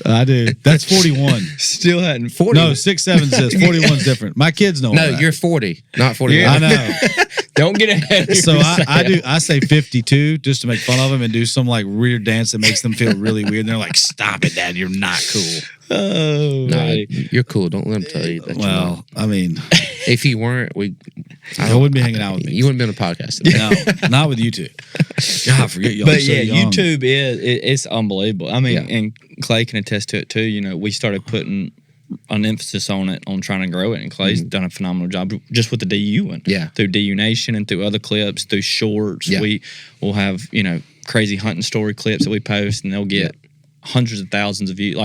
I do. That's 41. Still hadn't 40. No, 6'7" says 41's different. My kids know. No, all that. you're 40, not 41. Yeah. I know. Don't get ahead of So yourself. I say 52 just to make fun of them and do some like weird dance that makes them feel really weird. And they're like, "Stop it, Dad! You're not cool." Oh, No, right. you're cool. Don't let them tell you that. Well, I mean, if you weren't, you wouldn't be hanging out with me. You wouldn't be on a podcast today. No, not with you two. God, forget y'all. But so yeah, young. YouTube it's unbelievable. I mean, Yeah. and Clay can attest to it too. You know, we started putting an emphasis on it, on trying to grow it, and Clay's done a phenomenal job just with the DU one. Yeah. Through DU Nation and through other clips, through shorts. Yeah. We will have, crazy hunting story clips that we post, and they'll get hundreds of thousands of views,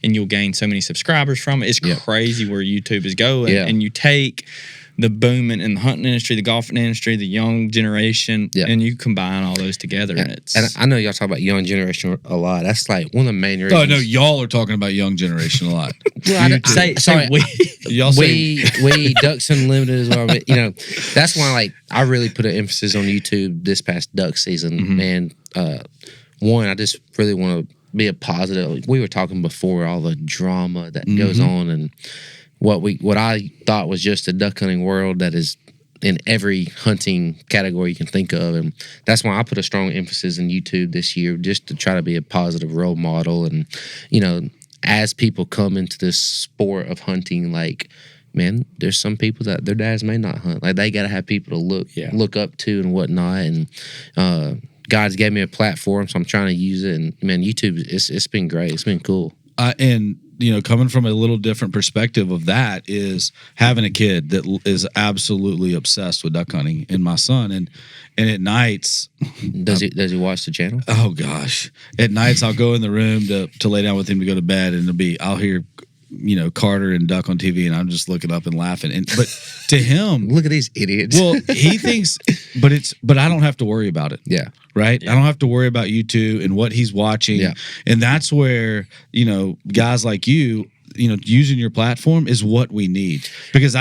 and you'll gain so many subscribers from it. It's crazy where YouTube is going. Yeah. And you take the booming in the hunting industry, the golfing industry, the young generation, and you combine all those together, and it's. And I know y'all talk about young generation a lot. That's like one of the main reasons. Oh no, y'all are talking about young generation a lot. Say we. Y'all say we Ducks Unlimited as well, but that's why I really put an emphasis on YouTube this past duck season. And one, I just really want to be a positive. We were talking before all the drama that goes on, and what I thought was just a duck hunting world that is in every hunting category you can think of, and that's why I put a strong emphasis in YouTube this year, just to try to be a positive role model. And as people come into this sport of hunting, man, there's some people that their dads may not hunt. They got to have people to look up to and whatnot. And God's gave me a platform, so I'm trying to use it. And man, YouTube, it's been great. It's been cool. And coming from a little different perspective of that is having a kid that is absolutely obsessed with duck hunting, and my son, and at nights, does he watch the channel? Oh gosh, at nights I'll go in the room to lay down with him to go to bed, and I'll hear Carter and duck on TV, and I'm just looking up and laughing. But to him, look at these idiots. Well, he thinks, but I don't have to worry about it. Yeah. Right. Yeah. I don't have to worry about YouTube and what he's watching. Yeah. And that's where, guys like you, using your platform is what we need, because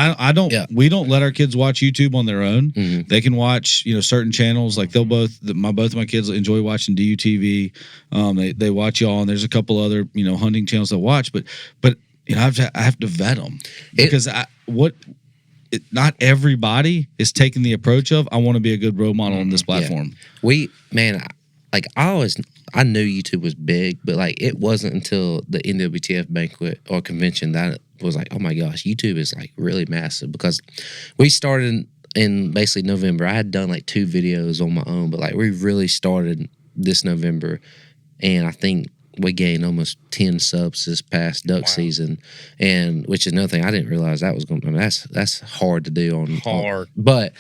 we don't let our kids watch YouTube on their own. Mm-hmm. They can watch, certain channels. Like both of my kids enjoy watching DUTV. They watch y'all, and there's a couple other, hunting channels to watch, but I have to vet them, because not everybody is taking the approach of, I want to be a good role model on this platform. Yeah. I knew YouTube was big, but it wasn't until the NWTF banquet or convention that it was like, oh my gosh, YouTube is really massive, because we started in basically November. I had done 2 videos on my own, but we really started this November, and I think we gained almost 10 subs this past duck season, and which is another thing I didn't realize that was going. I mean, that's hard to do but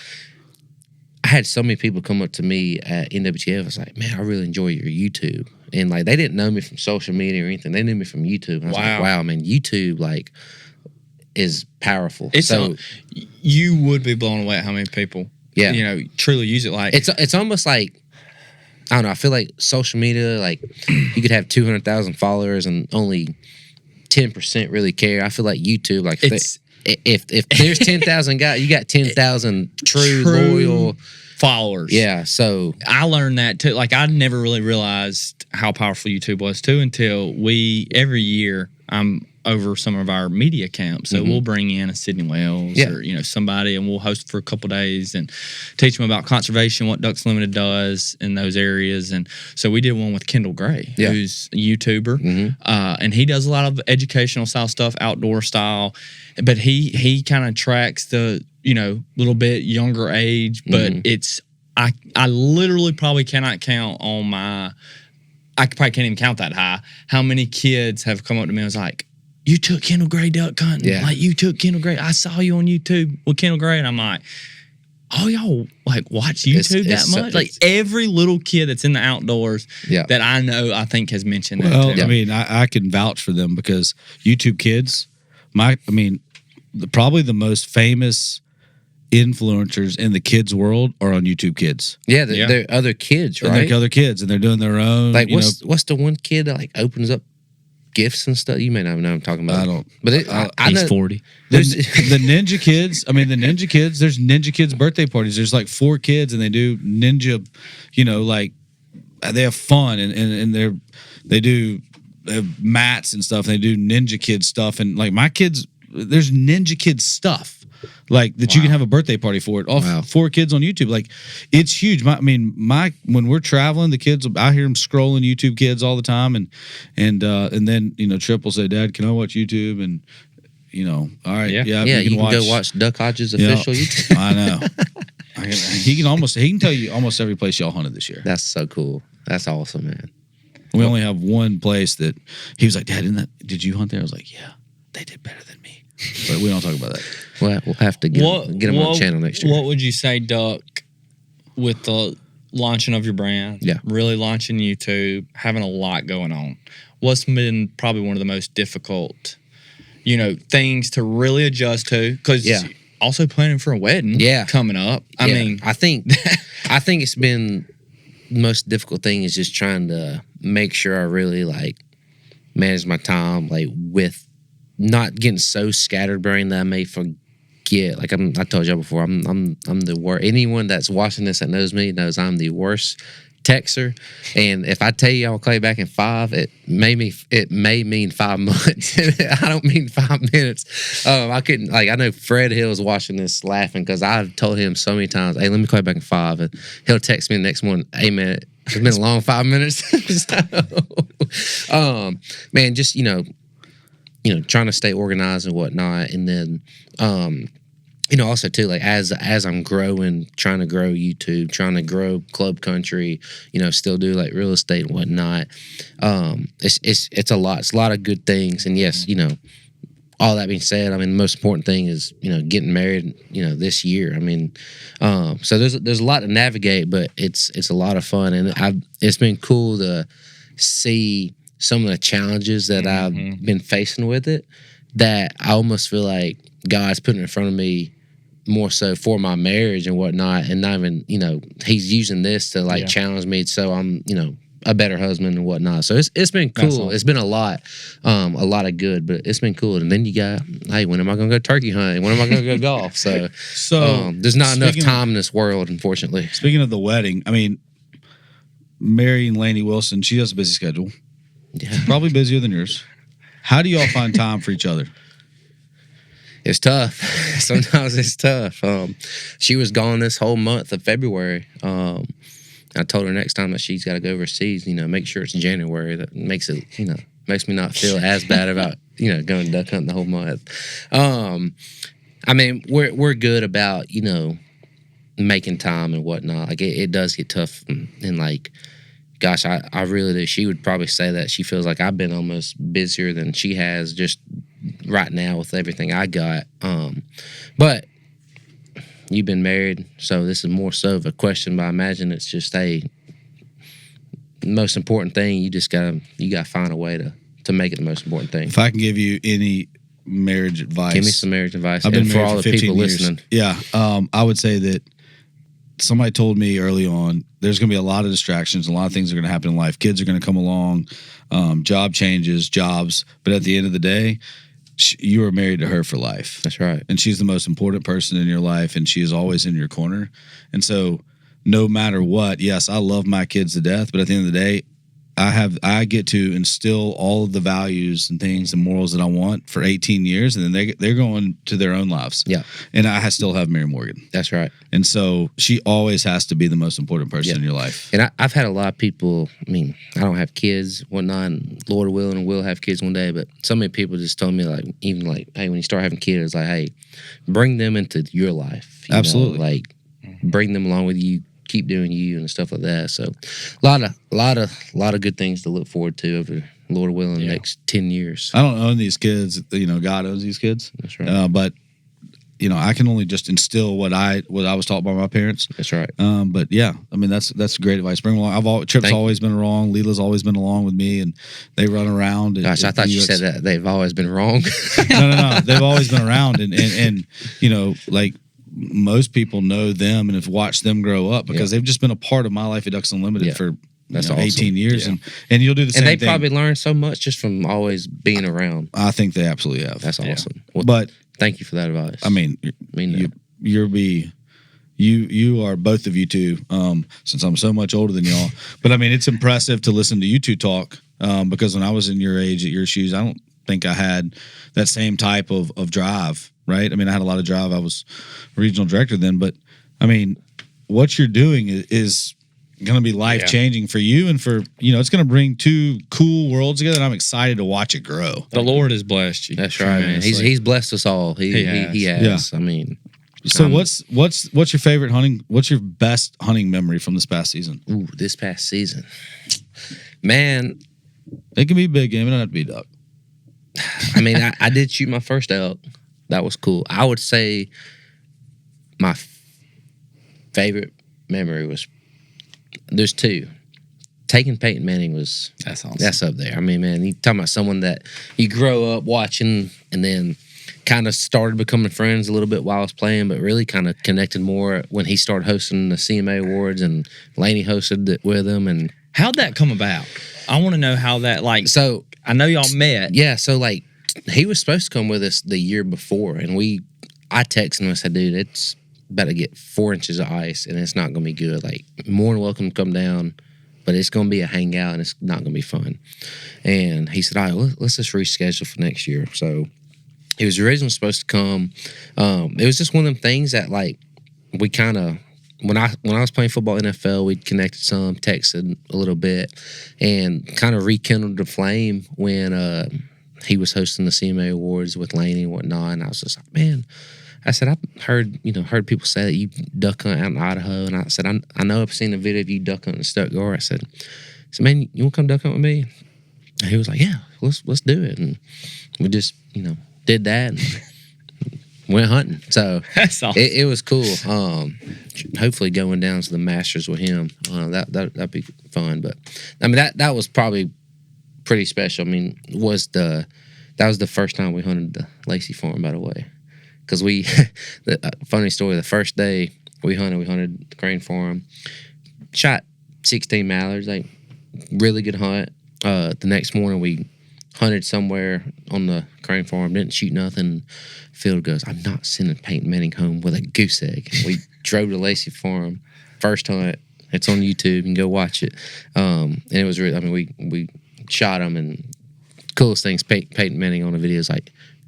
I had so many people come up to me at NWTF. I was like, man, I really enjoy your YouTube, and they didn't know me from social media or anything. They knew me from YouTube. And I was like, wow, man, YouTube is powerful. You would be blown away at how many people truly use it. It's almost like, I don't know. I feel like social media, you could have 200,000 followers and only 10% really care. I feel like YouTube, if there's 10,000 guys, you got 10,000 true loyal followers. Yeah, so I learned that too. I never really realized how powerful YouTube was too until every year I'm over some of our media camps. So we'll bring in a Sydney Wells or somebody, and we'll host for a couple days and teach them about conservation, what Ducks Limited does in those areas. And so we did one with Kendall Gray, who's a YouTuber, and he does a lot of educational style stuff, outdoor style, but he kind of tracks the little bit younger age, but it's I literally probably cannot count on I probably can't even count that high how many kids have come up to me and was like, you took Kendall Gray duck hunting. Yeah. You took Kendall Gray. I saw you on YouTube with Kendall Gray. And I'm like, oh, y'all like watch YouTube that much? Like every little kid that's in the outdoors that I know, I think has mentioned that. Well, too. I mean, I can vouch for them because YouTube Kids, probably the most famous influencers in the kids world are on YouTube Kids. Yeah, they're other kids, right? And they're other kids, and they're doing their own. Like, what's the one kid that like opens up gifts and stuff? You may not know what I'm talking about. I don't. But I he's know 40. There's the Ninja Kids. I mean, the Ninja Kids. There's Ninja Kids birthday parties. There's like 4 kids, and they do ninja. Like they have fun, and they do mats and stuff. And they do Ninja Kids stuff, and like my kids, there's Ninja Kids stuff. Like that you can have a birthday party for it. All 4 kids on YouTube. Like it's huge. When we're traveling, the kids, I hear them scrolling YouTube Kids all the time, and then Trip will say, "Dad, can I watch YouTube?" And all right, you can go watch Duck Hodges official YouTube. I know. He can tell you almost every place y'all hunted this year. That's so cool. That's awesome, man. We only have one place that he was like, "Dad, did you hunt there?" I was like, "Yeah, they did better than me." But we don't talk about that. Well, we'll have to get them on the channel next year. What would you say, Duck, with the launching of your brand? Yeah. Really launching YouTube, having a lot going on. What's been probably one of the most difficult, things to really adjust to? Because also planning for a wedding coming up. I mean, I think it's been the most difficult thing is just trying to make sure I really like manage my time, like with not getting so scatterbrained that I may forget. Like I told y'all before, I'm the worst. Anyone that's watching this that knows me knows I'm the worst texter. And if I tell you I'll call you back in 5, it may mean 5 months. I don't mean 5 minutes. I couldn't I know Fred Hill's watching this laughing because I've told him so many times, "Hey, let me call you back in 5," and he'll text me the next morning, "Hey man, it's been a long 5 minutes." So, man, just trying to stay organized and whatnot. And then, also too, like as I'm growing, trying to grow YouTube, trying to grow Club Country, still do like real estate and whatnot. It's a lot. It's a lot of good things. And yes, all that being said, I mean, the most important thing is, getting married, this year. I mean, so there's a lot to navigate, but it's a lot of fun. And it's been cool to see some of the challenges that I've been facing with it, that I almost feel like God's putting in front of me more so for my marriage and whatnot, and not even, he's using this to challenge me so I'm, a better husband and whatnot. So it's been cool. Awesome. It's been a lot of good, but it's been cool. And then you got, hey, when am I going to go turkey hunting? When am I going to go golf? So there's not enough time in this world, unfortunately. Speaking of the wedding, I mean, marrying Lainey Wilson, she has a busy schedule. Yeah. Probably busier than yours. How do y'all find time for each other? It's tough. Sometimes it's tough. She was gone this whole month of February. I told her next time that she's got to go overseas, make sure it's January. That makes it, makes me not feel as bad about, going duck hunting the whole month. I mean, we're good about, making time and whatnot. Like it does get tough and like, gosh, I really do. She would probably say that she feels like I've been almost busier than she has just right now with everything I got. But you've been married, so this is more so of a question, but I imagine it's just the most important thing. You gotta find a way to make it the most important thing. If I can give you any marriage advice, give me some marriage advice. I've been for all for the 15 people years. listening. Yeah, I would say that somebody told me early on there's going to be a lot of distractions, a lot of things are going to happen in life. Kids are going to come along, job changes, jobs, but at the end of the day, you are married to her for life. That's right. And she's the most important person in your life, and she is always in your corner. And so no matter what, yes, I love my kids to death, but at the end of the day, I get to instill all of the values and things and morals that I want for 18 years, and then they're going to their own lives. Yeah. And I still have Mary Morgan. That's right. And so she always has to be the most important person in your life. And I've had a lot of people, I mean, I don't have kids, whatnot, and Lord willing, and will have kids one day, but so many people just told me, like, even like, hey, when you start having kids, like, hey, bring them into your life. Absolutely. Like, bring them along with you. Keep doing you and stuff like that. So a lot of good things to look forward to over, Lord willing, the next 10 years. I don't own these kids. God owns these kids. That's right. But I can only just instill what I was taught by my parents. That's right. But yeah, I mean that's great advice. Bring them along. Trip's always been wrong. Leela's always been along with me, and they run around. Gosh, I thought you said that they've always been wrong. No. They've always been around, and like most people know them and have watched them grow up because they've just been a part of my life at Ducks Unlimited for awesome. 18 years, and you'll do the same thing. thing. And they probably learned so much just from always being around. I think they absolutely have. That's awesome. Well, but thank you for that advice. I mean, you are both of you two, since I'm so much older than y'all. But I mean, it's impressive to listen to you two talk, because when I was in your age, at your shoes, I don't think I had that same type of drive, right? I mean, I had a lot of drive. I was regional director then, but I mean, what you're doing is going to be life-changing for you and for, it's going to bring two cool worlds together, and I'm excited to watch it grow. The Lord has blessed you. That's right, man. He's blessed us all. He has. Yeah. I mean, so what's your favorite hunting? What's your best hunting memory from this past season? Ooh, this past season, man. It can be big game. It don't have to be duck. I mean, I did shoot my first elk. That was cool. I would say my favorite memory was, there's two. Taking Peyton Manning was, that's awesome. That's up there. I mean, man, you talking about someone that you grow up watching and then kind of started becoming friends a little bit while I was playing, but really kind of connected more when he started hosting the CMA Awards and Laney hosted it with him. And how'd that come about? I want to know how that, so I know y'all met. Yeah, so he was supposed to come with us the year before, and I texted him and said, dude, it's about to get 4 inches of ice, and it's not going to be good. More than welcome to come down, but it's going to be a hangout, and it's not going to be fun. And he said, all right, let's just reschedule for next year. So he was originally supposed to come. It was just one of them things that, we kind of, when I was playing football NFL, we'd connected some, texted a little bit, and kind of rekindled the flame when he was hosting the CMA Awards with Laney and whatnot. And I was just like, man, I said, I've heard people say that you duck hunt out in Idaho. And I said, I know I've seen a video of you duck hunting in Stuttgart. I said, man, you want to come duck hunt with me? And he was like, yeah, let's do it. And we just, did that and went hunting. So that's awesome. It was cool. Hopefully going down to the Masters with him, that'd be fun. But I mean, that was probably pretty special. I mean, that was the first time we hunted the Lacey Farm, by the way. Because funny story, the first day we hunted the Crane Farm, shot 16 mallards, really good hunt. The next morning we hunted somewhere on the Crane Farm, didn't shoot nothing. Phil goes, I'm not sending Peyton Manning home with a goose egg. We drove to Lacey Farm, first hunt. It's on YouTube. You can go watch it. And it was really, I mean, we shot him, and coolest things, Peyton Manning on the video is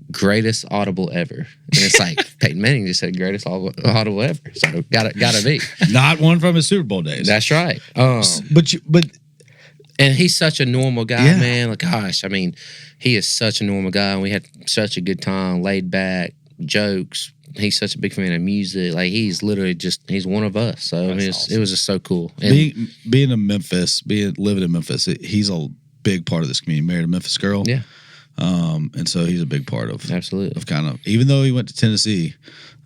greatest audible ever. And it's Peyton Manning just said greatest audible ever. So gotta be. Not one from his Super Bowl days. That's right. And he's such a normal guy, man. Gosh, I mean, he is such a normal guy, and we had such a good time, laid back, jokes. He's such a big fan of music. He's literally he's one of us. So I mean, it was just so cool. And being in Memphis, living in Memphis, he's a big part of this community. Married a Memphis girl. Yeah. And so he's a big part of even though he went to Tennessee,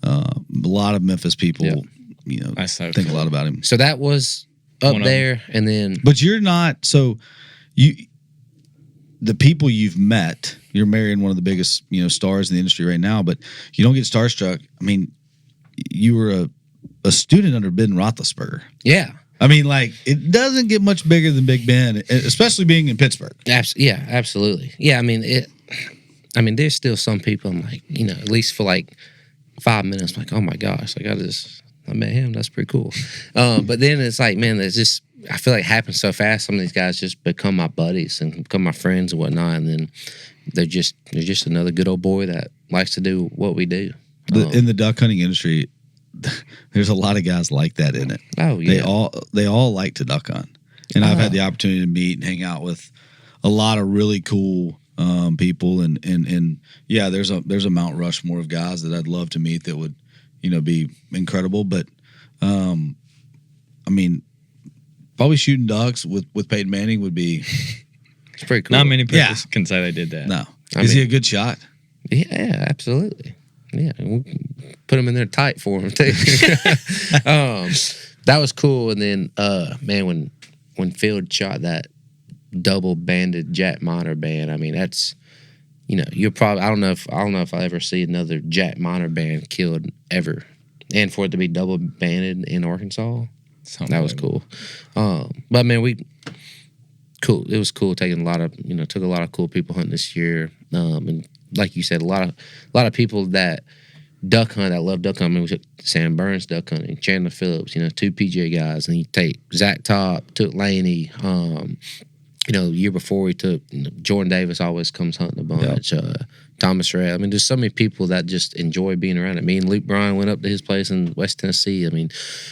a lot of Memphis people, think a lot about him. So that was up there, and then. But you're not. So the people you've met, you're marrying one of the biggest stars in the industry right now, but you don't get starstruck. I mean, you were a student under Ben Roethlisberger. Yeah. I mean, it doesn't get much bigger than Big Ben, especially being in Pittsburgh. Yeah, absolutely. Yeah, I mean, there's still some people I'm at least for 5 minutes, I'm oh my gosh, I met him. That's pretty cool. But then it's man, there's just, I feel it happens so fast. Some of these guys just become my buddies and become my friends and whatnot. And then they're just another good old boy that likes to do what we do. In the duck hunting industry, there's a lot of guys like that in it. Oh yeah, they all like to duck hunt, and I've had the opportunity to meet and hang out with a lot of really cool people, and yeah, there's a Mount Rushmore of guys that I'd love to meet that would be incredible. But I mean, probably shooting ducks with Peyton Manning would be it's pretty cool. Not many people can say they did that. No, is he a good shot? Yeah, absolutely. Yeah, we'll put them in there tight for them too. That was cool. And then, man, when Field shot that double-banded Jack Miner band, I mean, that's, you're probably, I don't know if I ever see another Jack Miner band killed ever, and for it to be double-banded in Arkansas, that was cool. But man, cool. It was cool taking took a lot of cool people hunting this year, and like you said, a lot of people that duck hunt, that love duck hunting. I mean, we took Sam Burns duck hunting, Chandler Phillips, 2 PJ guys, and you take Zach Top, took Laney. The year before we took Jordan Davis always comes hunting a bunch. Yep. Thomas Ray. I mean, there's so many people that just enjoy being around it. Me and Luke Bryan went up to his place in West Tennessee. I mean,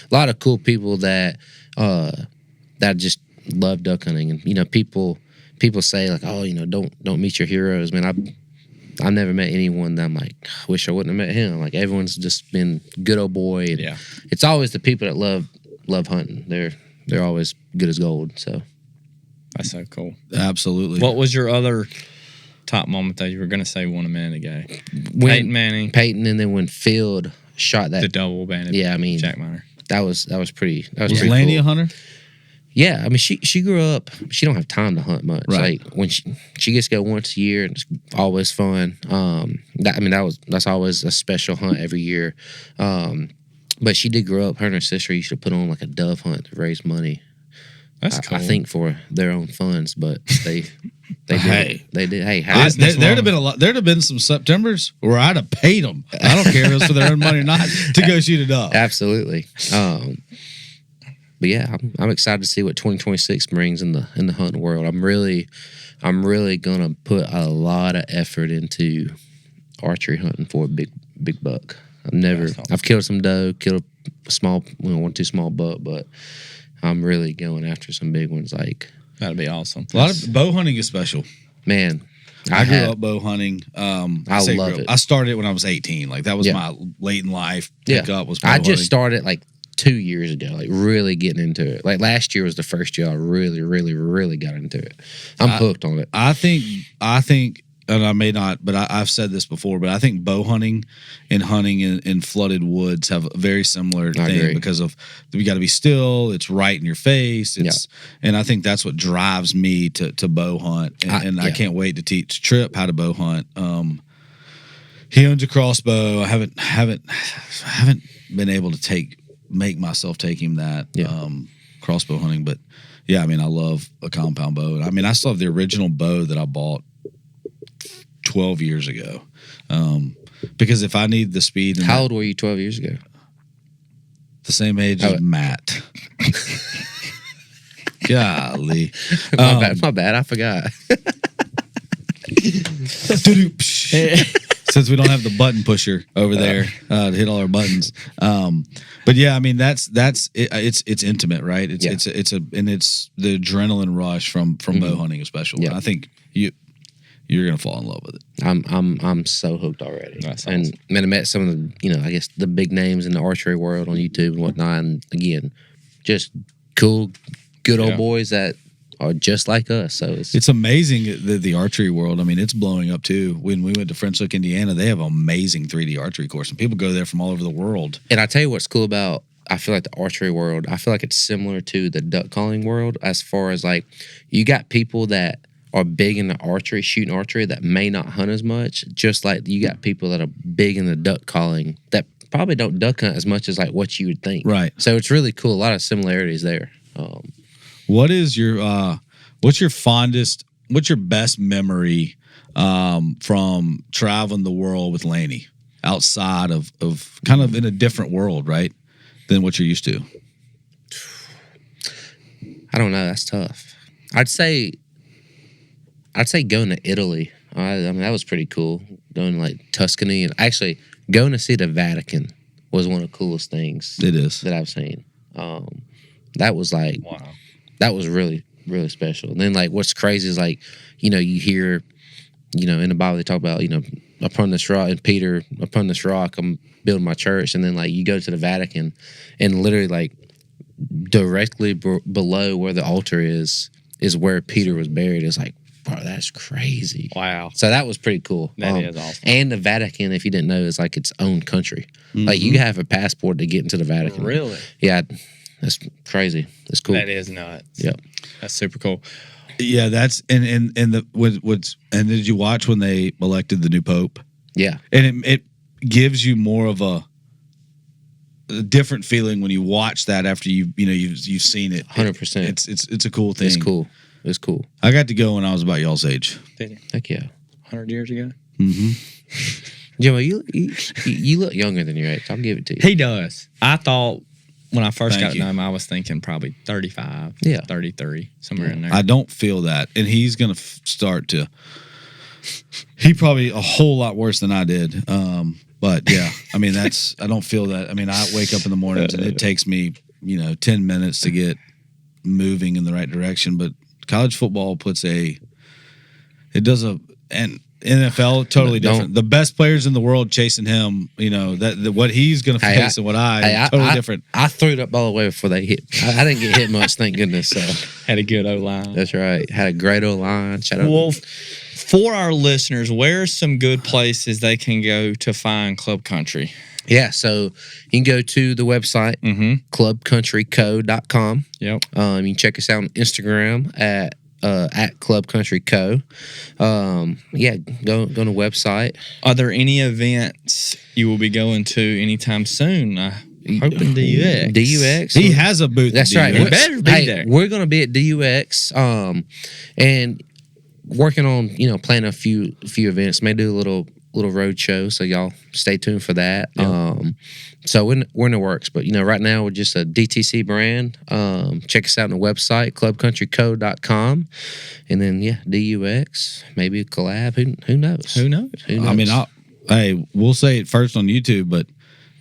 a lot of cool people that just love duck hunting. And people say like, oh, don't meet your heroes. Man, I've never met anyone that I'm like, I wish I wouldn't have met him. Like, everyone's just been good old boy. And it's always the people that love hunting. They're always good as gold. So that's so cool. Absolutely. What was your other top moment that you were going to say one a minute ago? Peyton Manning. Peyton, and then when Field shot that. The double banded. Yeah, I mean. Jack Miner. That was pretty. That was Was pretty Laney cool. a hunter? Yeah, I mean, she grew up. She don't have time to hunt much. Right. Like, when she gets to go once a year, and it's always fun. That's always a special hunt every year. But she did grow up. Her and her sister used to put on like a dove hunt to raise money. That's cool. I think for their own funds, but they did. Hey. They did. Hey, There'd have been a lot. There'd have been some Septembers where I'd have paid them. I don't care if it's for their own money or not to go shoot a dove. Absolutely. But yeah, I'm excited to see what 2026 brings in the hunting world. I'm really gonna put a lot of effort into archery hunting for a big buck. I've killed some doe, killed a small, 1-2 small buck, but I'm really going after some big ones. Like, that'd be awesome. A lot of bow hunting is special. Man, I grew up bow hunting. I love it. I started when I was 18. Like, that was my late in life pickup was bow I hunting. just started like 2 years ago, like really getting into it. Like, last year was the first year I really, really, really got into it. I'm hooked on it. I think, and I may not, but I've said this before, but I think bow hunting and hunting in flooded woods have a very similar thing because of we got to be still. It's right in your face. And I think that's what drives me to bow hunt. And I can't wait to teach Tripp how to bow hunt. He owns a crossbow. I haven't been able to make myself take him that crossbow hunting, but yeah, I mean, I love a compound bow. I mean, I still have the original bow that I bought 12 years ago, because if I need the speed. How old were you 12 years ago? The same age as Matt. Golly. My bad. I forgot. Since we don't have the button pusher over there to hit all our buttons. But yeah, I mean, that's it's intimate, right? It's the adrenaline rush from bow hunting especially. Yeah. I think you're gonna fall in love with it. I'm so hooked already. That's awesome. And man, I met some of the I guess the big names in the archery world on YouTube and whatnot. And again, just cool, good old boys that are just like us. So it's amazing the archery world. I mean, it's blowing up too. When we went to French Lick, Indiana, they have an amazing 3D archery course, and people go there from all over the world. And I tell you what's cool about, I feel like the archery world, I feel like it's similar to the duck calling world, as far as like, you got people that are big in the archery, shooting archery, that may not hunt as much, just like you got people that are big in the duck calling that probably don't duck hunt as much as like what you would think. Right. So it's really cool. A lot of similarities there. What's your best memory from traveling the world with Laney, outside of kind of in a different world, right, than what you're used to? I don't know. That's tough. I'd say going to Italy. I mean, that was pretty cool. Going to like Tuscany, and actually going to see the Vatican was one of the coolest things. It is that I've seen. That was like, wow. That was really, really special. And then like, what's crazy is like, you hear, in the Bible they talk about, upon this rock, and Peter, upon this rock, I'm building my church. And then like, you go to the Vatican, and literally like directly below where the altar is where Peter was buried. It's like, Bro, that's crazy. Wow. So that was pretty cool. That is awesome. And the Vatican, if you didn't know, is like its own country. Like you have a passport to get into the Vatican. Really? Yeah, that's crazy. That's cool. That is nuts. Yep. That's super cool. Yeah, that's and the what's and did you watch when they elected the new pope? Yeah. And it gives you more of a different feeling when you watch that after you've seen it. 100%. It's a cool thing. It's cool. It's cool. I got to go when I was about y'all's age. Heck yeah. 100 years ago? Jimmy, you look younger than your age. I'll give it to you. He does. I thought when I first Thank got to you. know him, I was thinking probably 35, Yeah. 33, somewhere in there. I don't feel that, and he's gonna start to. He probably a whole lot worse than I did. But yeah, I mean I don't feel that. I mean, I wake up in the mornings and it takes me 10 minutes to get moving in the right direction. But college football and NFL totally different. The best players in the world chasing him, what he's going to face and what totally different. I threw it up all the way before they hit. I didn't get hit much, thank goodness. So Had a good O-line. that's right. Had a great O-line. Shout out. Well, for our listeners, where are some good places they can go to find Club Country? Yeah, so you can go to the website, clubcountryco.com. Yep. You can check us out on Instagram at Club Country Co. Yeah, go to the website. Are there any events you will be going to anytime soon? Hoping DUX. DUX. He has a booth. That's at right. DUX. He better be there. We're going to be at DUX, and working on planning a few events. May do a little road show, so y'all stay tuned for that. So we're in the works, but right now we're just a DTC brand. Check us out on the website, clubcountryco.com, and then DUX, maybe a collab. Who knows? Who knows? I mean, we'll say it first on YouTube,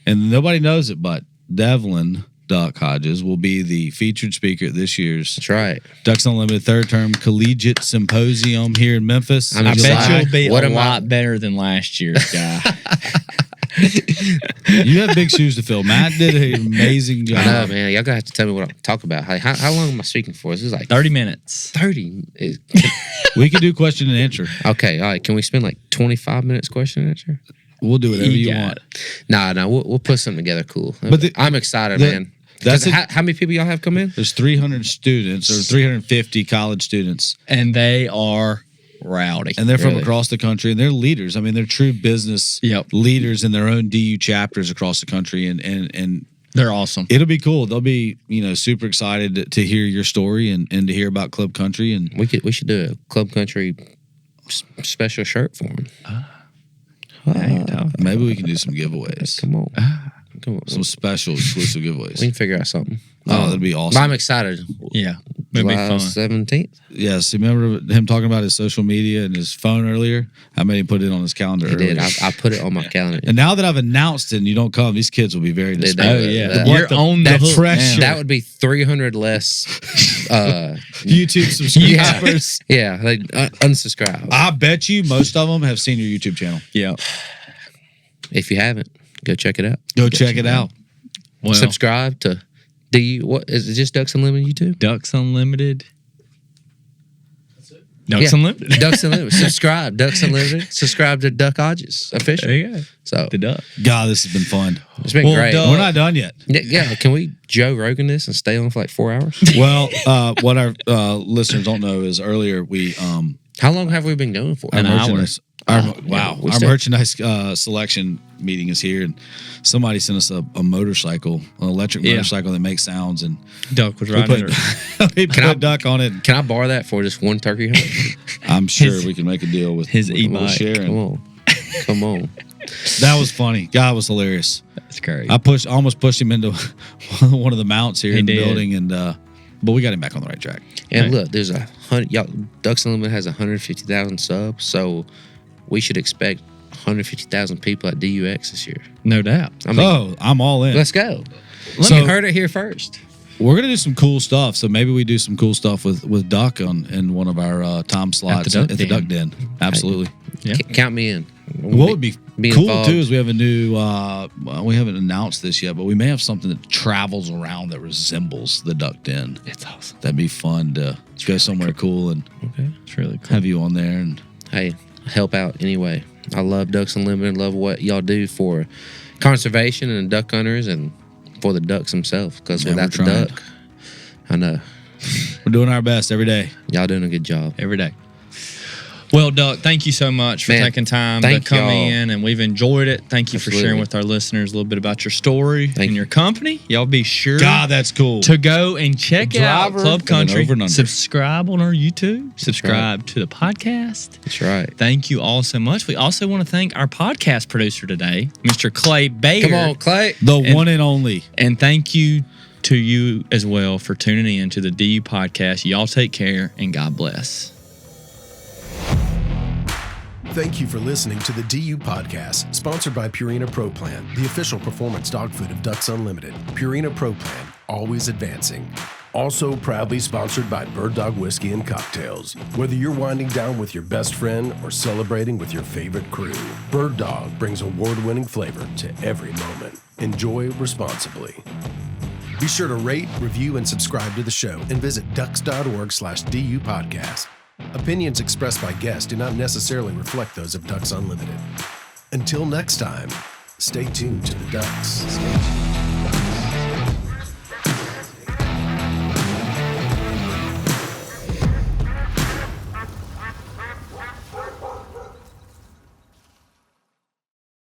and nobody knows it, but Devlin Duck Hodges will be the featured speaker at this year's That's right. Ducks Unlimited third term collegiate symposium here in Memphis. I'm I bet July. you'll be What a am I- lot better than last year's guy. You have big shoes to fill. Matt did an amazing job. I know, man. Y'all gonna have to tell me what I'm talking about. Like, how long am I speaking for? This is like 30 minutes. 30. We can do question and answer. Okay, all right. Can we spend like 25 minutes question and answer? We'll do whatever you got want. No, we'll put something together cool. But I'm excited, the- man. that's How many people y'all have come in? There's 300 students or 350 college students, And they are rowdy. and they're from Really? across the country, and they're leaders. I mean, they're true business leaders in their own DU chapters across the country, and They're awesome. it'll be cool. They'll be super excited to hear your story and to hear about Club Country. And We should do a Club Country special shirt for them. maybe we can do some giveaways, Come on. Come on. some special exclusive We giveaways. can figure out something. Oh, that'd be But awesome. I'm excited. Yeah. It'll be July fun. 17th. Yes, remember him talking about his social media and his phone earlier? I made him put it on his calendar He earlier. did. I put it on my calendar. And now that I've announced it and you don't come, these kids will be very They- disappointed. Oh, yeah. That- You're on the that hook pressure. now. That would be 300 less. YouTube subscribers. Yeah, like unsubscribe. I bet you most of them have seen your YouTube channel. Yeah. If you haven't, go check it out. Go check it out. Well, Subscribe to what is it? Just Ducks Unlimited YouTube? Ducks Unlimited. Ducks Yeah. Unlimited. Ducks Unlimited. Subscribe. Ducks Unlimited. Subscribe to Duck Hodges official. There you go. So The duck. God, this has been fun. it's been Well, great. Duck- We're not done yet. Yeah, can we Joe Rogan this and stay on for like 4 hours? Well, what our listeners don't know is earlier we How long have we been going for? An hour. merchandise. we Our said- merchandise selection meeting is here, and somebody sent us a motorcycle, an electric Yeah. motorcycle that makes sounds, and Duck was we riding put, it. we put a duck on it. Can I borrow that for just one turkey hunt? I'm sure we can make a deal with his with e-bike. Sharon. Come on. Come on. That was funny. God, it was hilarious. That's great. I almost pushed him into one of the mounts here He in the did. building, and but we got him back on the right track. And Right. look, there's Ducks Unlimited has 150,000 subs, so we should expect 150,000 people at DUX this year. No doubt. I mean, Oh, I'm all in. let's go. So- You heard it here first. We're gonna do some cool stuff. So maybe we do some cool stuff with Duck in one of our time slots Duck at the Den. Duck Den. Absolutely. Yeah. Count me in. What would be be cool involved. too is we have a new. We haven't announced this yet, but we may have something that travels around that resembles the duck den. It's awesome. That'd be fun to go somewhere cool and It's really cool. have you on there. And Hey, help out anyway. I love Ducks Unlimited. Love what y'all do for conservation and duck hunters and for the ducks themselves. Because Yeah, without the we're trying. duck, I know we're doing our best every day. y'all doing a good job. Every day. Well, Duck, thank you so much for Man, taking time to thank come y'all. in, and we've enjoyed it. Thank you for Absolutely. sharing with our listeners a little bit about your story and you. your company. Y'all be sure God, that's cool. to go and check The out driver Club and an Country. over and under. Subscribe on our YouTube. Subscribe to the podcast. That's right. Thank you all so much. We also want to thank our podcast producer today, Mr. Clay Bayer. Come on, Clay. The one and only. And thank you to you as well for tuning in to the DU podcast. Y'all take care and God bless. Thank you for listening to the DU Podcast, sponsored by Purina Pro Plan, the official performance dog food of Ducks Unlimited. Purina Pro Plan, always advancing. Also proudly sponsored by Bird Dog Whiskey and Cocktails. Whether you're winding down with your best friend or celebrating with your favorite crew, Bird Dog brings award-winning flavor to every moment. Enjoy responsibly. Be sure to rate, review, and subscribe to the show, and visit ducks.org/DU podcast. Opinions expressed by guests do not necessarily reflect those of Ducks Unlimited. Until next time, stay tuned to the Ducks.